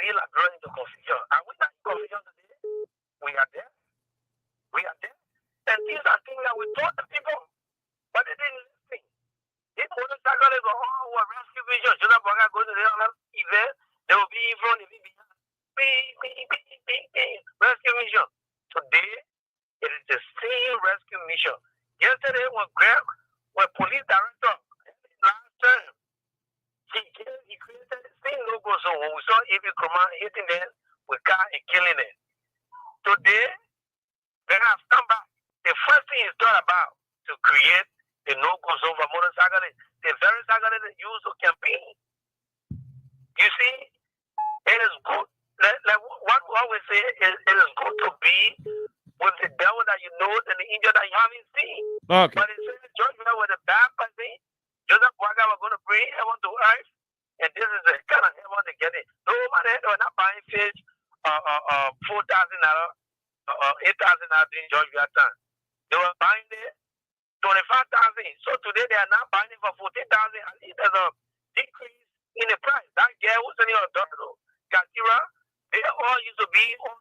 still are growing into confusion. And we are in confusion today. We are there. We are there. And these are things that we taught the people, but they didn't listen. If motorcyclists or all who are rescue mission, should have go to the event, they will be in front of the rescue mission. Today, it is the same rescue mission. Yesterday, when police director last term, he created the same logo. So when we saw every command hitting them with car and killing them. Today, they have come back. The first thing is thought about to create a no-go zone for motorcyclists. The very cyclists that use to campaign. You see, it is good. Like what we always say, it is good to be with the devil that you know and the angel that you haven't seen. Okay. But it says the judgment with the bad person, Joseph Boaga was going to bring heaven to earth, and this is the kind of heaven they get it. No matter they were not buying fish, $4,000, $8,000 during judgment time. They were buying it 25,000. So today they are now buying it for 14,000. At least there's a decrease in the price. That girl was in your daughter, Katira, they all used to be on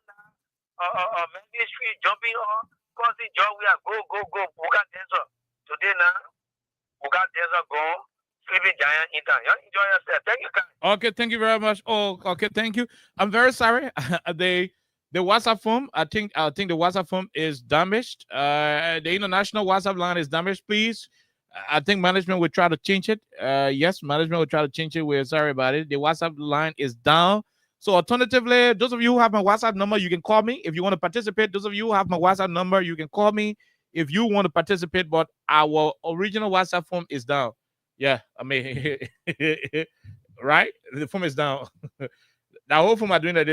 Main Street jumping on, causing job. We are go. Buka Desert. Today now, Buka Desert go, sleeping giant in town. You enjoy yourself. Thank you, guys. Okay, thank you very much. Oh, okay, thank you. I'm very sorry. The WhatsApp phone, I think the WhatsApp phone is damaged. The international WhatsApp line is damaged. Please, I think management will try to change it. Yes, management will try to change it. We're sorry about it. The WhatsApp line is down. So alternatively, those of you who have my WhatsApp number, you can call me if you want to participate. Those of you who have my WhatsApp number, you can call me if you want to participate. But our original WhatsApp phone is down. Yeah, I mean, right? The phone is down. The whole phone are doing that.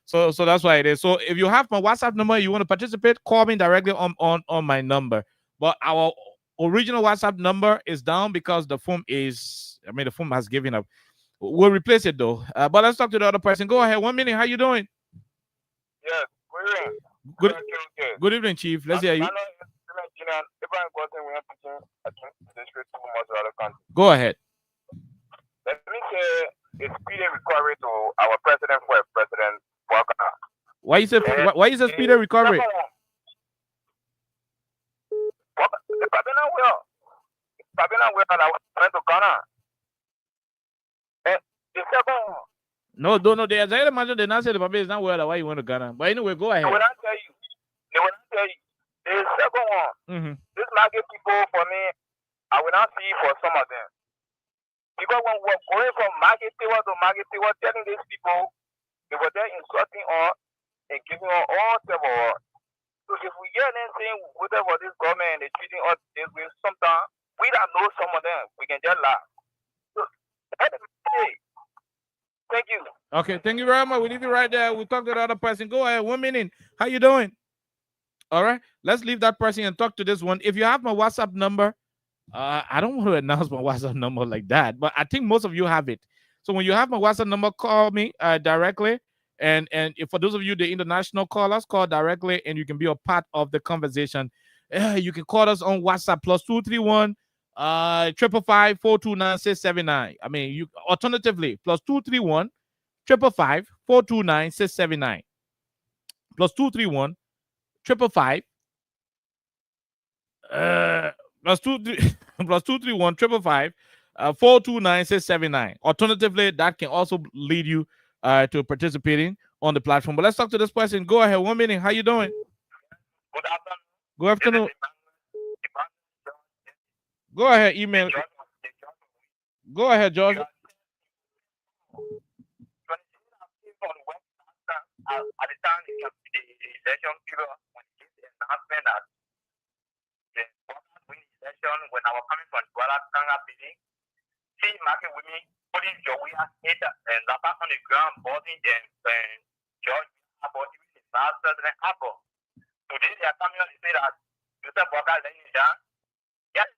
So that's why it is. So if you have my WhatsApp number, you want to participate, call me directly on my number. But our original WhatsApp number is down because the phone has given up. We'll replace it though. But let's talk to the other person. Go ahead. 1 minute. How you doing? Yeah, Good evening, Chief. Let's hear you. Go ahead. Let me say a speedy recovery to our president for President Walker. Why you say speedy recovery? No, they exactly imagine they not say the baby is not well. Why you want to Ghana? But anyway, go ahead. They will not tell you. The second one, this market people for me, I will not see for some of them. Because when we're going from market towards to market towards, telling these people, they were there insulting us and giving us all type of. So if we hear them saying whatever this government is treating us this way, sometimes we don't know some of them. We can just laugh. So, thank you. Okay, thank you very much. We'll leave you right there. We'll talk to the other person. Go ahead. 1 minute. How you doing? All right. Let's leave that person and talk to this one. If you have my WhatsApp number, I don't want to announce my WhatsApp number like that, but I think most of you have it. So when you have my WhatsApp number, call me directly. And if for those of you, the international callers, call directly and you can be a part of the conversation. You can call us on WhatsApp +231 555 429 679. I mean, you alternatively +231 555 429 679. +231 555 +231 555 429 679. Alternatively, that can also lead you to participating on the platform. But let's talk to this person. Go ahead. 1 minute. How you doing? Good afternoon. Go ahead. Email. Go ahead, George. At the time, the election period, when it the announcement that the election, when I was coming from Douala Tanga building, see market women putting your way at it and that on the ground, boarding and George about even the master and apple. Today they are coming on to say that Mr. Walker laying down. Yes,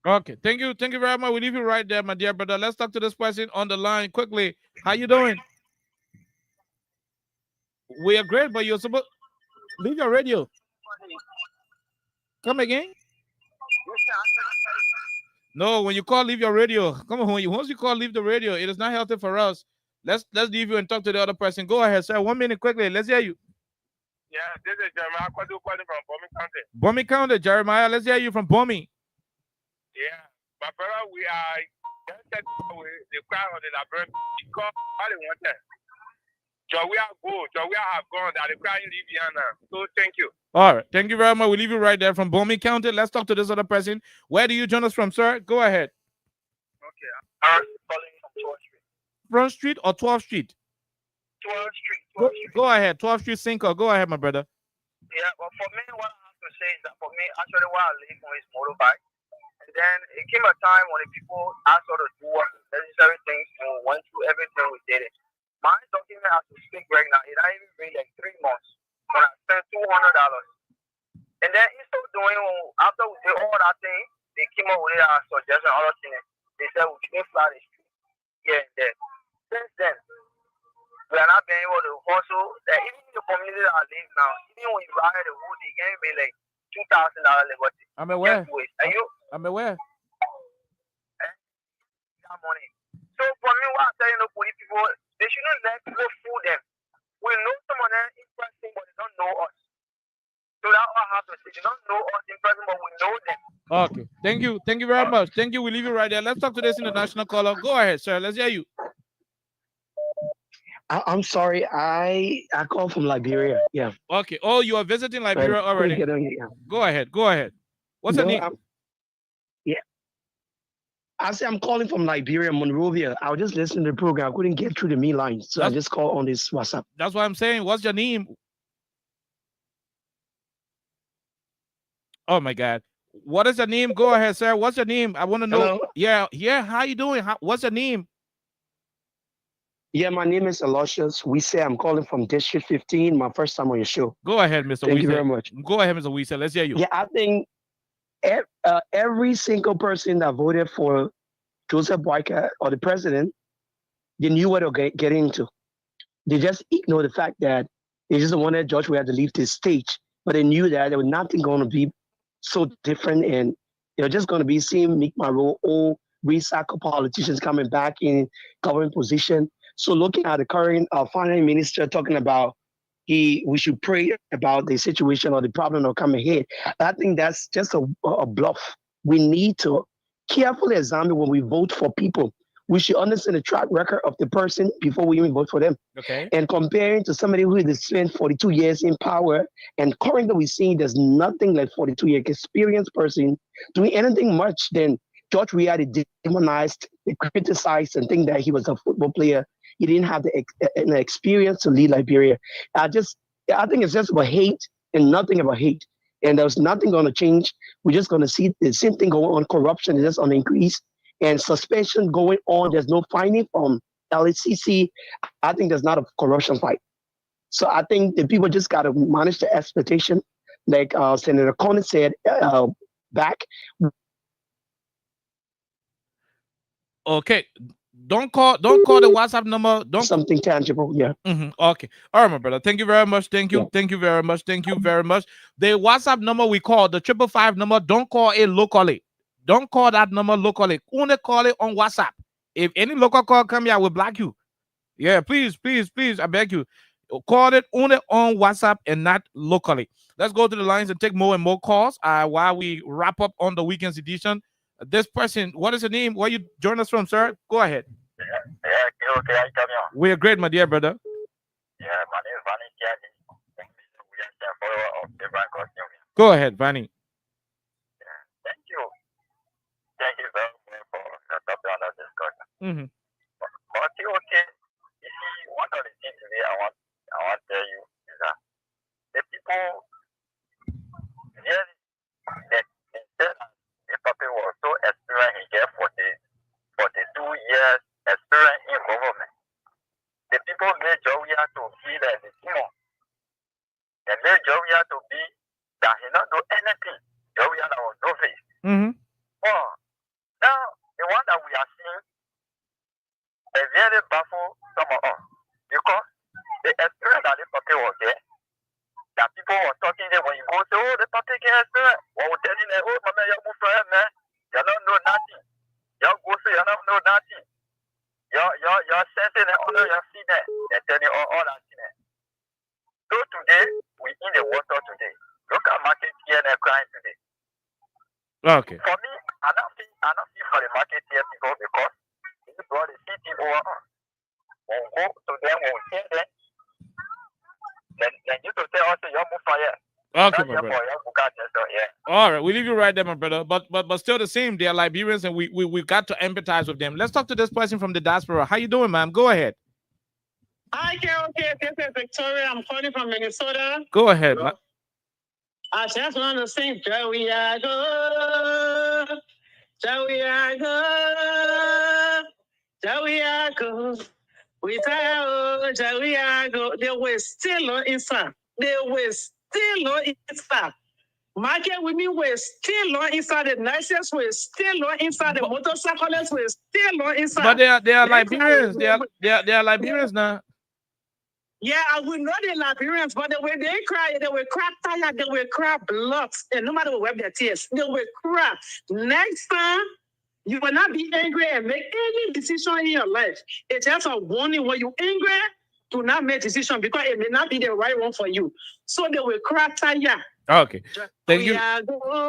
okay, thank you very much. We leave you right there, my dear brother. Let's talk to this person on the line quickly. How you doing? We are great, but you're supposed leave your radio. Come again? No, when you call, leave your radio. Come on, once you call, leave the radio. It is not healthy for us. Let's leave you and talk to the other person. Go ahead, sir. 1 minute quickly. Let's hear you. Yeah, this is Jeremiah calling from Bombing County. Bombing County, Jeremiah. Let's hear you from Bombing. Yeah, my brother, we are the crowd of the library because all they wanted. So we are good. So we have gone. That the crowd in Libya. So thank you. All right. Thank you very much. We'll leave you right there from Bombing County. Let's talk to this other person. Where do you join us from, sir? Go ahead. Okay, I'm calling from 12th Street. Front Street or 12th Street? 12th Street. Go ahead. 12th Street Cinco. Go ahead, my brother. Yeah, but for me, what I have to say is that for me, actually, what I live on is motorbike. And then it came a time when the people asked us to do necessary things and we went through everything, we did it. My document has to speak right now. It ain't even been like 3 months when I spent $200. And then instead of doing, after we did all that thing, they came up with a suggestion, other things. They said we shouldn't fly the street here and there. Since then, we are not being able to hustle. Even in the community that I live now, even when you ride the wood, they can be like $2,000 liberty. I'm aware. And you, I'm aware. that money. So for me, what I'm telling the police people, they shouldn't let people fool them. We know some of them in person, but they don't know us. So that's what I have to say. They don't know us in person, but we know them. Okay. Thank you. Thank you very much. Thank you. We leave you right there. Let's talk to this international caller. Go ahead, sir. Let's hear you. I'm sorry. I call from Liberia. Yeah. Okay. Oh, you are visiting Liberia already. Go ahead. Go ahead. What's your name? Yeah. I say I'm calling from Liberia, Monrovia. I was just listening to the program. I couldn't get through the main line, so I just called on this WhatsApp. That's what I'm saying. What's your name? Oh my God. What is your name? Go ahead, sir. What's your name? I want to know. Hello? Yeah. How you doing? What's your name? Yeah, my name is Aloysius. We say I'm calling from District 15. My first time on your show. Go ahead, Mr. Thank you very much. Go ahead, Mr. Weezer. Let's hear you. Yeah, I think every single person that voted for Joseph Boyka or the president, they knew what they were getting into. They just ignored the fact that they just wanted George Weah to leave this stage, but they knew that there was nothing going to be so different, and they're just going to be seeing Mick Monroe, old recycled politicians coming back in government position. So looking at the current finance minister talking about we should pray about the situation or the problem that will come ahead, I think that's just a bluff. We need to carefully examine when we vote for people. We should understand the track record of the person before we even vote for them. Okay. And comparing to somebody who has spent 42 years in power, and currently we're seeing there's nothing like 42-year experienced person doing anything much than George Weah. They demonized, they criticized, and think that he was a football player. He didn't have the experience to lead Liberia. I think it's just about hate and nothing about hate. And there's nothing going to change. We're just going to see the same thing going on. Corruption is just on the increase. And suspension going on. There's no finding from LACC. I think there's not a corruption fight. So I think the people just got to manage the expectation. Like Senator Conner said back. Okay. Don't call the WhatsApp number. Don't something tangible. Yeah. Okay. All right, my brother. Thank you very much. Thank you. Yeah. Thank you very much. Thank you very much. The WhatsApp number we call, the 555 number, don't call it locally. Don't call that number locally. Only call it on WhatsApp. If any local call come here, I will block you. Yeah, please, I beg you. Call it only on WhatsApp and not locally. Let's go to the lines and take more and more calls while we wrap up on the weekend's edition. This person, what is your name? Where you join us from, sir? Go ahead. Okay, We are great, my dear brother. Yeah, my name is Vanny. Go ahead, Vanny. Thank you. Thank you very much for the topic on that discussion. But okay, you see, one of the things today I want to tell you is that the people really the topic was so experienced, he get 42 years experience in government. The people made Joey to feel that the demon. They made Joey to be that he not do anything. Joey was no face. Oh, now the one that we are seeing is very baffled some of us because the experience that the party was there, that people were talking there when you go say, oh, the party get experience. When we telling them, oh, mama, you move for him, man. You don't know nothing. You go say you don't know nothing. You're sensing you see that. They tell you all that. So today, we in the water today. Look at market here and they're crying today. Okay. For me, I don't think for the market here people because this is what the city over us. We'll go to them, we'll tell them. Then you to tell us you're more fire. Okay, my brother. Yeah. All right, we leave you right there, my brother. But still the same. They are Liberians, and we got to empathize with them. Let's talk to this person from the diaspora. How you doing, ma'am? Go ahead. Hi, Carol. This is Victoria. I'm calling from Minnesota. Go ahead, ma'am. I just want to sing, shall we go? Shall we go? Shall we go? We shall we go? They were still on inside. They were still on inside. Market women were still on inside. The nicest were still on inside. The motorcyclists were still on inside. But they are Liberians. They are Liberians now. Yeah, I would know the Liberians, but the way they cry, they will cry tired, they will cry blood, and no matter what wipe their tears, they will cry. Next time, you will not be angry and make any decision in your life. It's just a warning when you're angry, do not make decision because it may not be the right one for you. So they will cry tired. Okay. Thank you.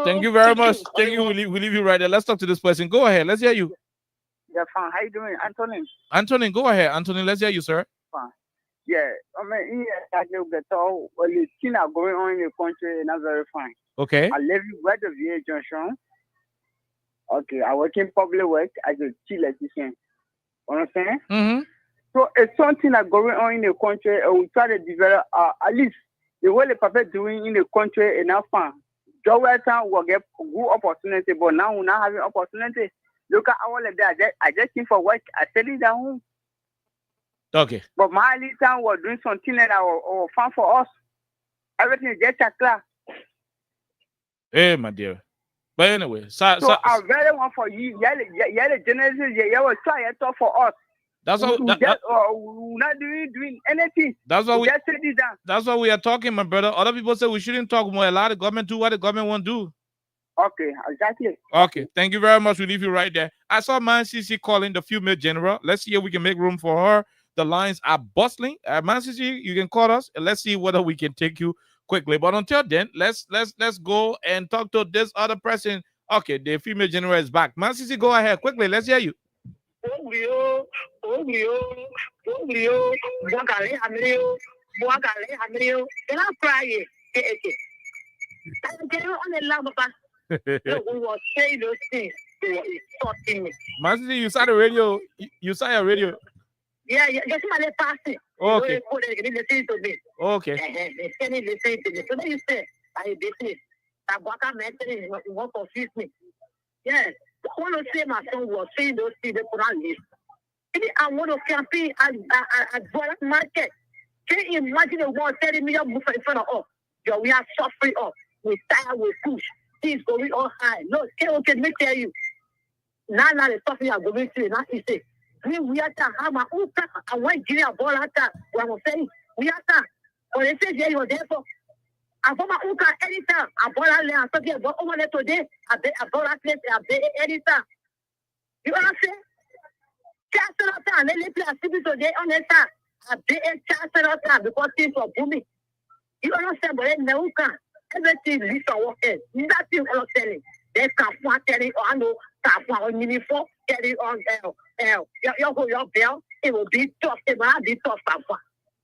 Thank you very much. Thank you. We leave you right there. Let's talk to this person. Go ahead. Let's hear you. Yeah, fine. How you doing, Anthony? Anthony, go ahead. Anthony, let's hear you, sir. Fine. Yeah, I mean, I get all the things are going on in the country, not very fine. Okay. I live right at VA Junction. Okay, I work in public work as a chill electrician. Understand? Mm-hmm. So it's something that's going on in the country, and we try to develop at least the way the people doing in the country enough fun. Job time will get good opportunity, but now we're not having opportunity. Look at all of that. I just came for work. I studied at home. Okay. But my little town was doing something that was fun for us. Everything is just clear. Hey, my dear. But anyway, so I really want for you. Yeah, the generation, yeah, was trying to talk for us. That's what we're not doing anything. That's what we just sit it down. That's why we are talking, my brother. Other people say we shouldn't talk more. A lot of government do what the government won't do. Okay, exactly. Okay, thank you very much. We leave you right there. I saw Man CC calling the female general. Let's see if we can make room for her. The lines are bustling. Man CC, you can call us and let's see whether we can take you quickly. But until then, let's go and talk to this other person. Okay, the female general is back. Man CC, go ahead quickly. Let's hear you. Master, you saw the radio. You saw your radio. Yeah, just my passing. Okay. Listen to me. Okay. Listen to me. So then you say, I business. That Baka mentioned it won't confuse me. Yes. I want to say my son was saying those things they put on list. I want to campaign at Borat Market. Can you imagine the 130 million move in front of us? Yo, we are suffering up. We tired, we push. Things going all high. No, okay, let me tell you. Now the stuff we are going through, now you say, we are to have my own time. I want to give you a ball at that. What I'm saying, we are to. When they say, yeah, you were there for. I want my own car anytime. I bought out there. I'm talking about over there today. I bought out there anytime. You know what I'm saying? Chancellor time. Let me play a city today on the time. I bet chancellor time because things are booming. You know what I'm saying? But then no can. Everything is our head. Nothing all telling. They can't telling or I know can't on uniform telling on your bell. It will be tough. It will not be tough.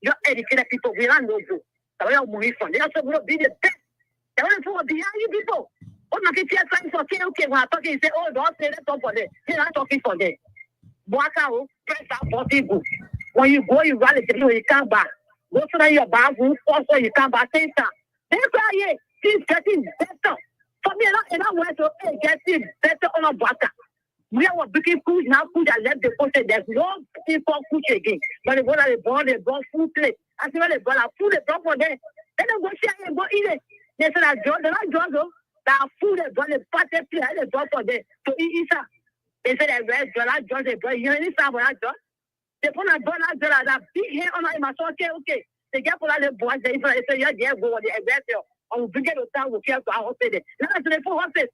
Your educated people will not know you. They are moving from. They also will be the best. They want to behind you people. What my kids are trying to say, okay, when I talking, say, oh, don't say that for them. They're not talking for them. Boakao, press out for people. When you go, you rally to you come back. Go to your bathroom, also you come back. Same time. They cry, things getting better. For me, and I went to getting better on a Baka. We are booking food now. Food I left the post. There's no people food again. But they bought food plate. I said, they bought food. They brought for them. Then they go share and go eat it. They said, I don't know. That food they brought the party plate. They brought for them to eat. They said, I read $, they brought you know what they put a $, that big hair on my son. Okay. They get for all the boys. They say, yeah, go on the aggressor. I will bring it to town. We care to our hospital. Now, they put hospital.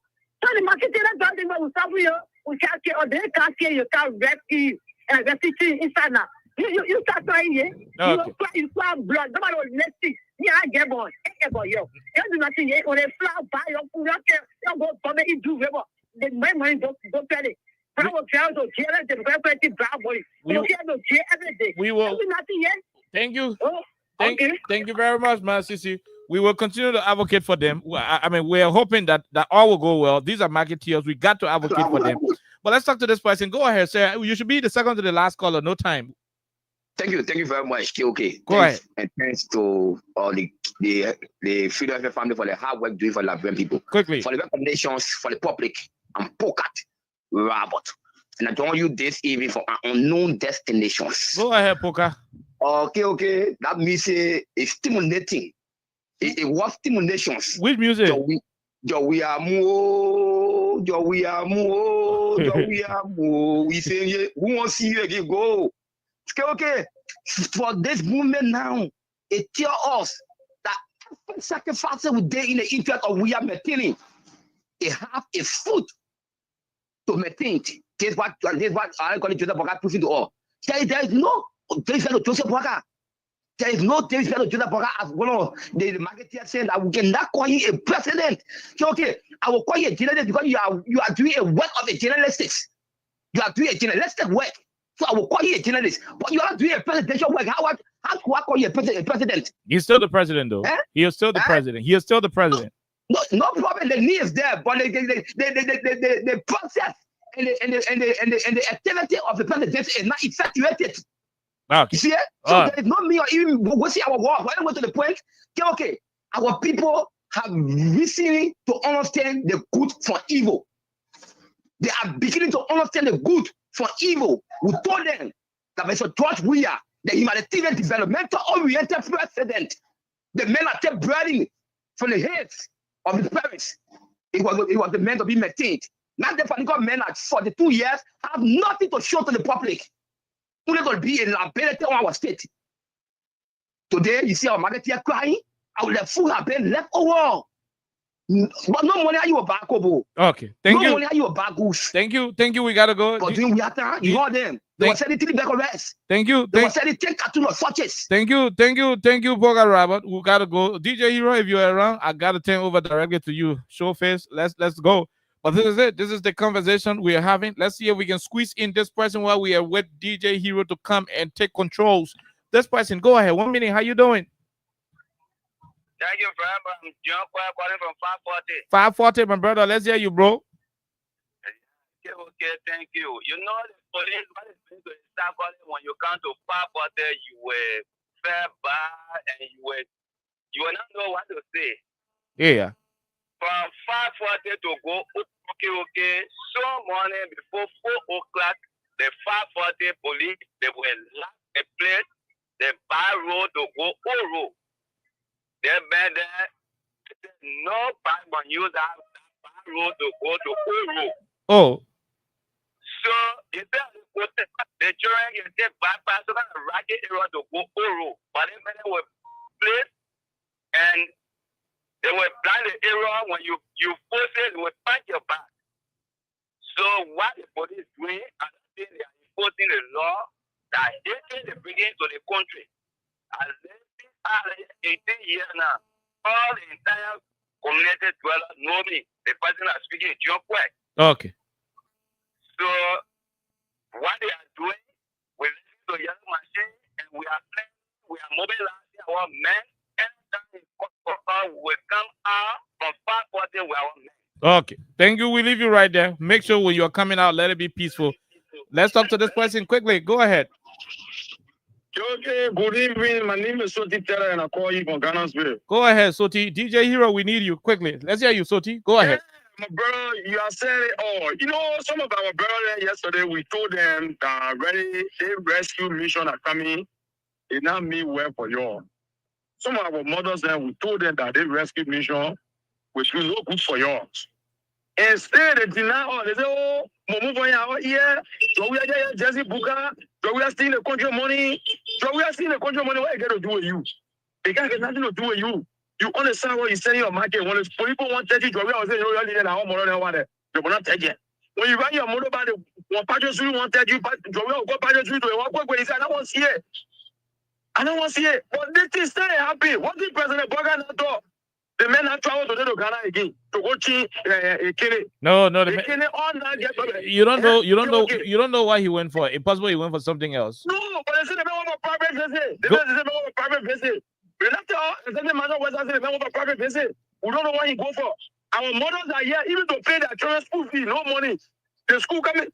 So the market is not done. We stop you. We can't care. Or they can't care. You can't rescue and rescue inside now. You start crying here. Okay. You cry blood. Nobody will let you. Yeah, I get boy. I boy, yo. You do nothing here. When they fly by your food, you go for me. Do whatever. The money don't pay it. I will tell you, the property brown boy. We will. Nothing yet. Thank you. Thank you very much, man, Sisi. We will continue to advocate for them. I mean, we are hoping that all will go well. These are marketeers. We got to advocate for them. But let's talk to this person. Go ahead, sir. You should be the second to the last caller. No time. Thank you very much. Okay. Go ahead. And thanks to all the Freedom family for the hard work doing for Liberian people. Quickly. For the recommendations for the public, I'm Pocat Robert. And I don't use this evening for unknown destinations. Go ahead, Poca. Okay. That means it's stimulating. It was stimulations. Which music? We are more. We say, who wants to see you again? Go. Okay. For this movement now, it tells us that every sacrifice we do in the interest of we are maintaining, it have a foot to maintain. This is what I call it Joseph Boga proving to all. There is no Joseph Boga. There is no Joseph Boga as one of the marketeers saying that we cannot call you a president. Okay, I will call you a journalist because you are doing a work of a journalist. You are doing a journalistic work. So I will call you a journalist. But you are doing a presidential work. How do I call you a president? He's still the president, though. He is still the president. He is still the president. No problem. The need is there, but the process and the activity of the president is not effectuated. Okay. You see it? So there is no me or even we see our war. When we go to the point, okay, our people have recently to understand the good from evil. They are beginning to understand the good from evil. We told them that Mr. George Weah, the humanitarian developmental oriented president, the men are still breathing from the heads of the parents. It was the men to be maintained. Now the political men at 42 years have nothing to show to the public. Only going to be a liability on our state. Today, you see our marketeer crying. Our food have been left over. But no money are you a back over. Okay, thank you. No money are you a back goose. Thank you. We gotta go. But doing we have time, you got them. They were selling 3 back of rest. Thank you. They were selling 10 cartons of sausages. Thank you, Poga Robert. We gotta go. DJ Hero, if you're around, I gotta turn over directly to you. Show face. Let's go. But this is it. This is the conversation we are having. Let's see if we can squeeze in this person while we are with DJ Hero to come and take controls. This person, go ahead. 1 minute. How you doing? Thank you, friend. I'm John calling from 540. 540, my brother. Let's hear you, bro. Okay, thank you. You know the police, what is going to start calling when you come to 540, you were fair bad and you will not know what to say. Yeah. From 540 to go, okay. So morning before 4 o'clock, the 540 police, they will lock a place, the by road to go Oro. They made no bad when you that by road to go to Oro. Oh. So if the children can take bypass so that racket area to go Oro, but they will place and they will plan the area when you force it, they will fight your back. So what the police doing, I don't think they are enforcing the law that hating the bringing to the country. As they are 18 years now, all the entire community dwellers know me. The person is speaking John Quack. Okay. So what they are doing, we listen to young machine and we are mobilizing our men. Will come out from 540 with our men. Okay. Thank you. We leave you right there. Make sure when you're coming out, let it be peaceful. Let's talk to this person quickly. Go ahead. Okay, good evening. My name is Soti Taylor and I call you from Ghana's-Ville. Go ahead, Soti. DJ Hero, we need you quickly. Let's hear you, Soti. Go ahead. My brother, you have said it all. You know, some of our brothers yesterday, we told them that the rescue mission are coming. It not mean well for y'all. Some of our mothers then we told them that they rescue mission, which will look good for yours. Instead, they deny all. They say, oh, move on out here. So we are there, Jesse Buka. So we are stealing the country money. So we are stealing the country money. What you got to do with you? They can't get nothing to do with you. You understand what you say in your market. When people want 30, so we are saying, you're leading our money. They will not take it. When you run your motorbike, one patron through 130, go patron through to one quick. He said, I don't want to see it. I don't want to see it. But this thing stay happy. What did President Boga not do? The men have traveled to Ghana again to go to Kenya. No, you don't know why he went for it. It's possible he went for something else. No, but they said they went for private visit. They said they went for private visit. We left all. It doesn't matter what they say. They went for private visit. We don't know what he go for. Our mothers are here even to pay their children's school fee. No money. The school coming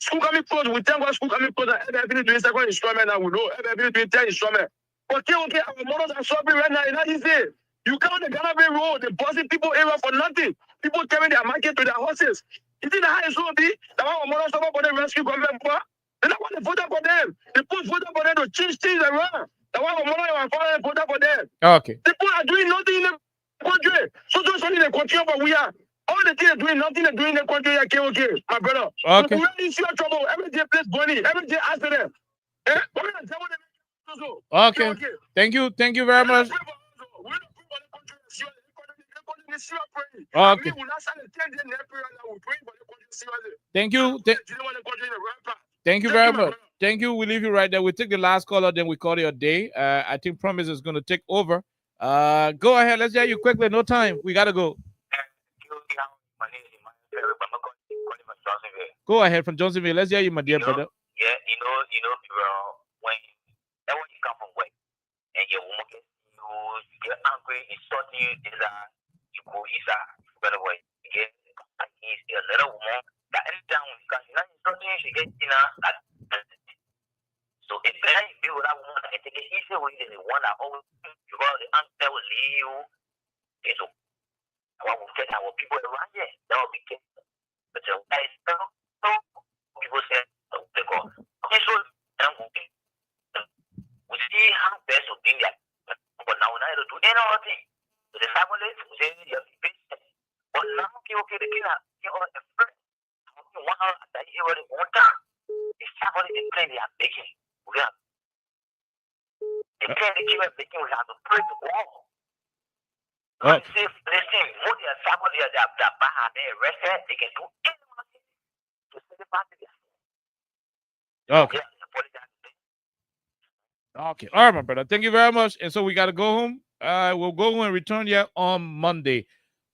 closed. We thank God school coming closed. Everybody doing second instrument now. We know everybody doing third instrument. Okay, our mothers are suffering right now. It's not easy. You come on the Ghana Bay Road, they bossing people area for nothing. People carrying their market to their horses. You think the highest will be that our mothers suffer for the rescue government for? They don't want to vote for them. They put vote for them to change things around. That's why our mothers are following vote for them. Okay. People are doing nothing in the country. So just only the country but we are. All the things they're doing, nothing they're doing in the country. Okay, my brother. Okay. We really see your trouble. Every day, place money. Every day, ask them. Okay. Thank you very much. Okay. Thank you. Thank you very much. Thank you. We leave you right there. We take the last caller, then we call it a day. I think Promise is going to take over. Go ahead. Let's hear you quickly. No time. We got to go. Go ahead from Johnsonville. Let's hear you, my dear brother. Yeah, when you come from work and your woman you get angry, insulting you, you go better way. You get a little woman that anytime because you're not insulting you, she gets so it's better you be with that woman and take it easy with the one that always because the answer will leave you. So I will get our people around here. That will be careful. But people say they go. Okay, so we see how best of India, but now I don't do anything. So the family say you have to be patient. But now okay, the killer, you are a friend. 1 hour after you already one time. The family is playing, they are baking. We have the children baking, we have to break the wall. Listen, more than family that they arrested, they can do anything to save the family. Okay. Okay. All right, my brother. Thank you very much. And so we got to go home. We'll go home and return here on Monday.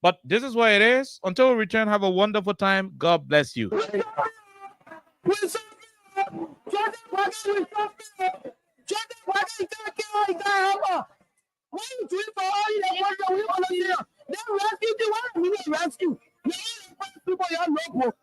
But this is what it is. Until we return, have a wonderful time. God bless you. What are you doing for all the ones that we want to hear? They rescue the one we rescue. People are local.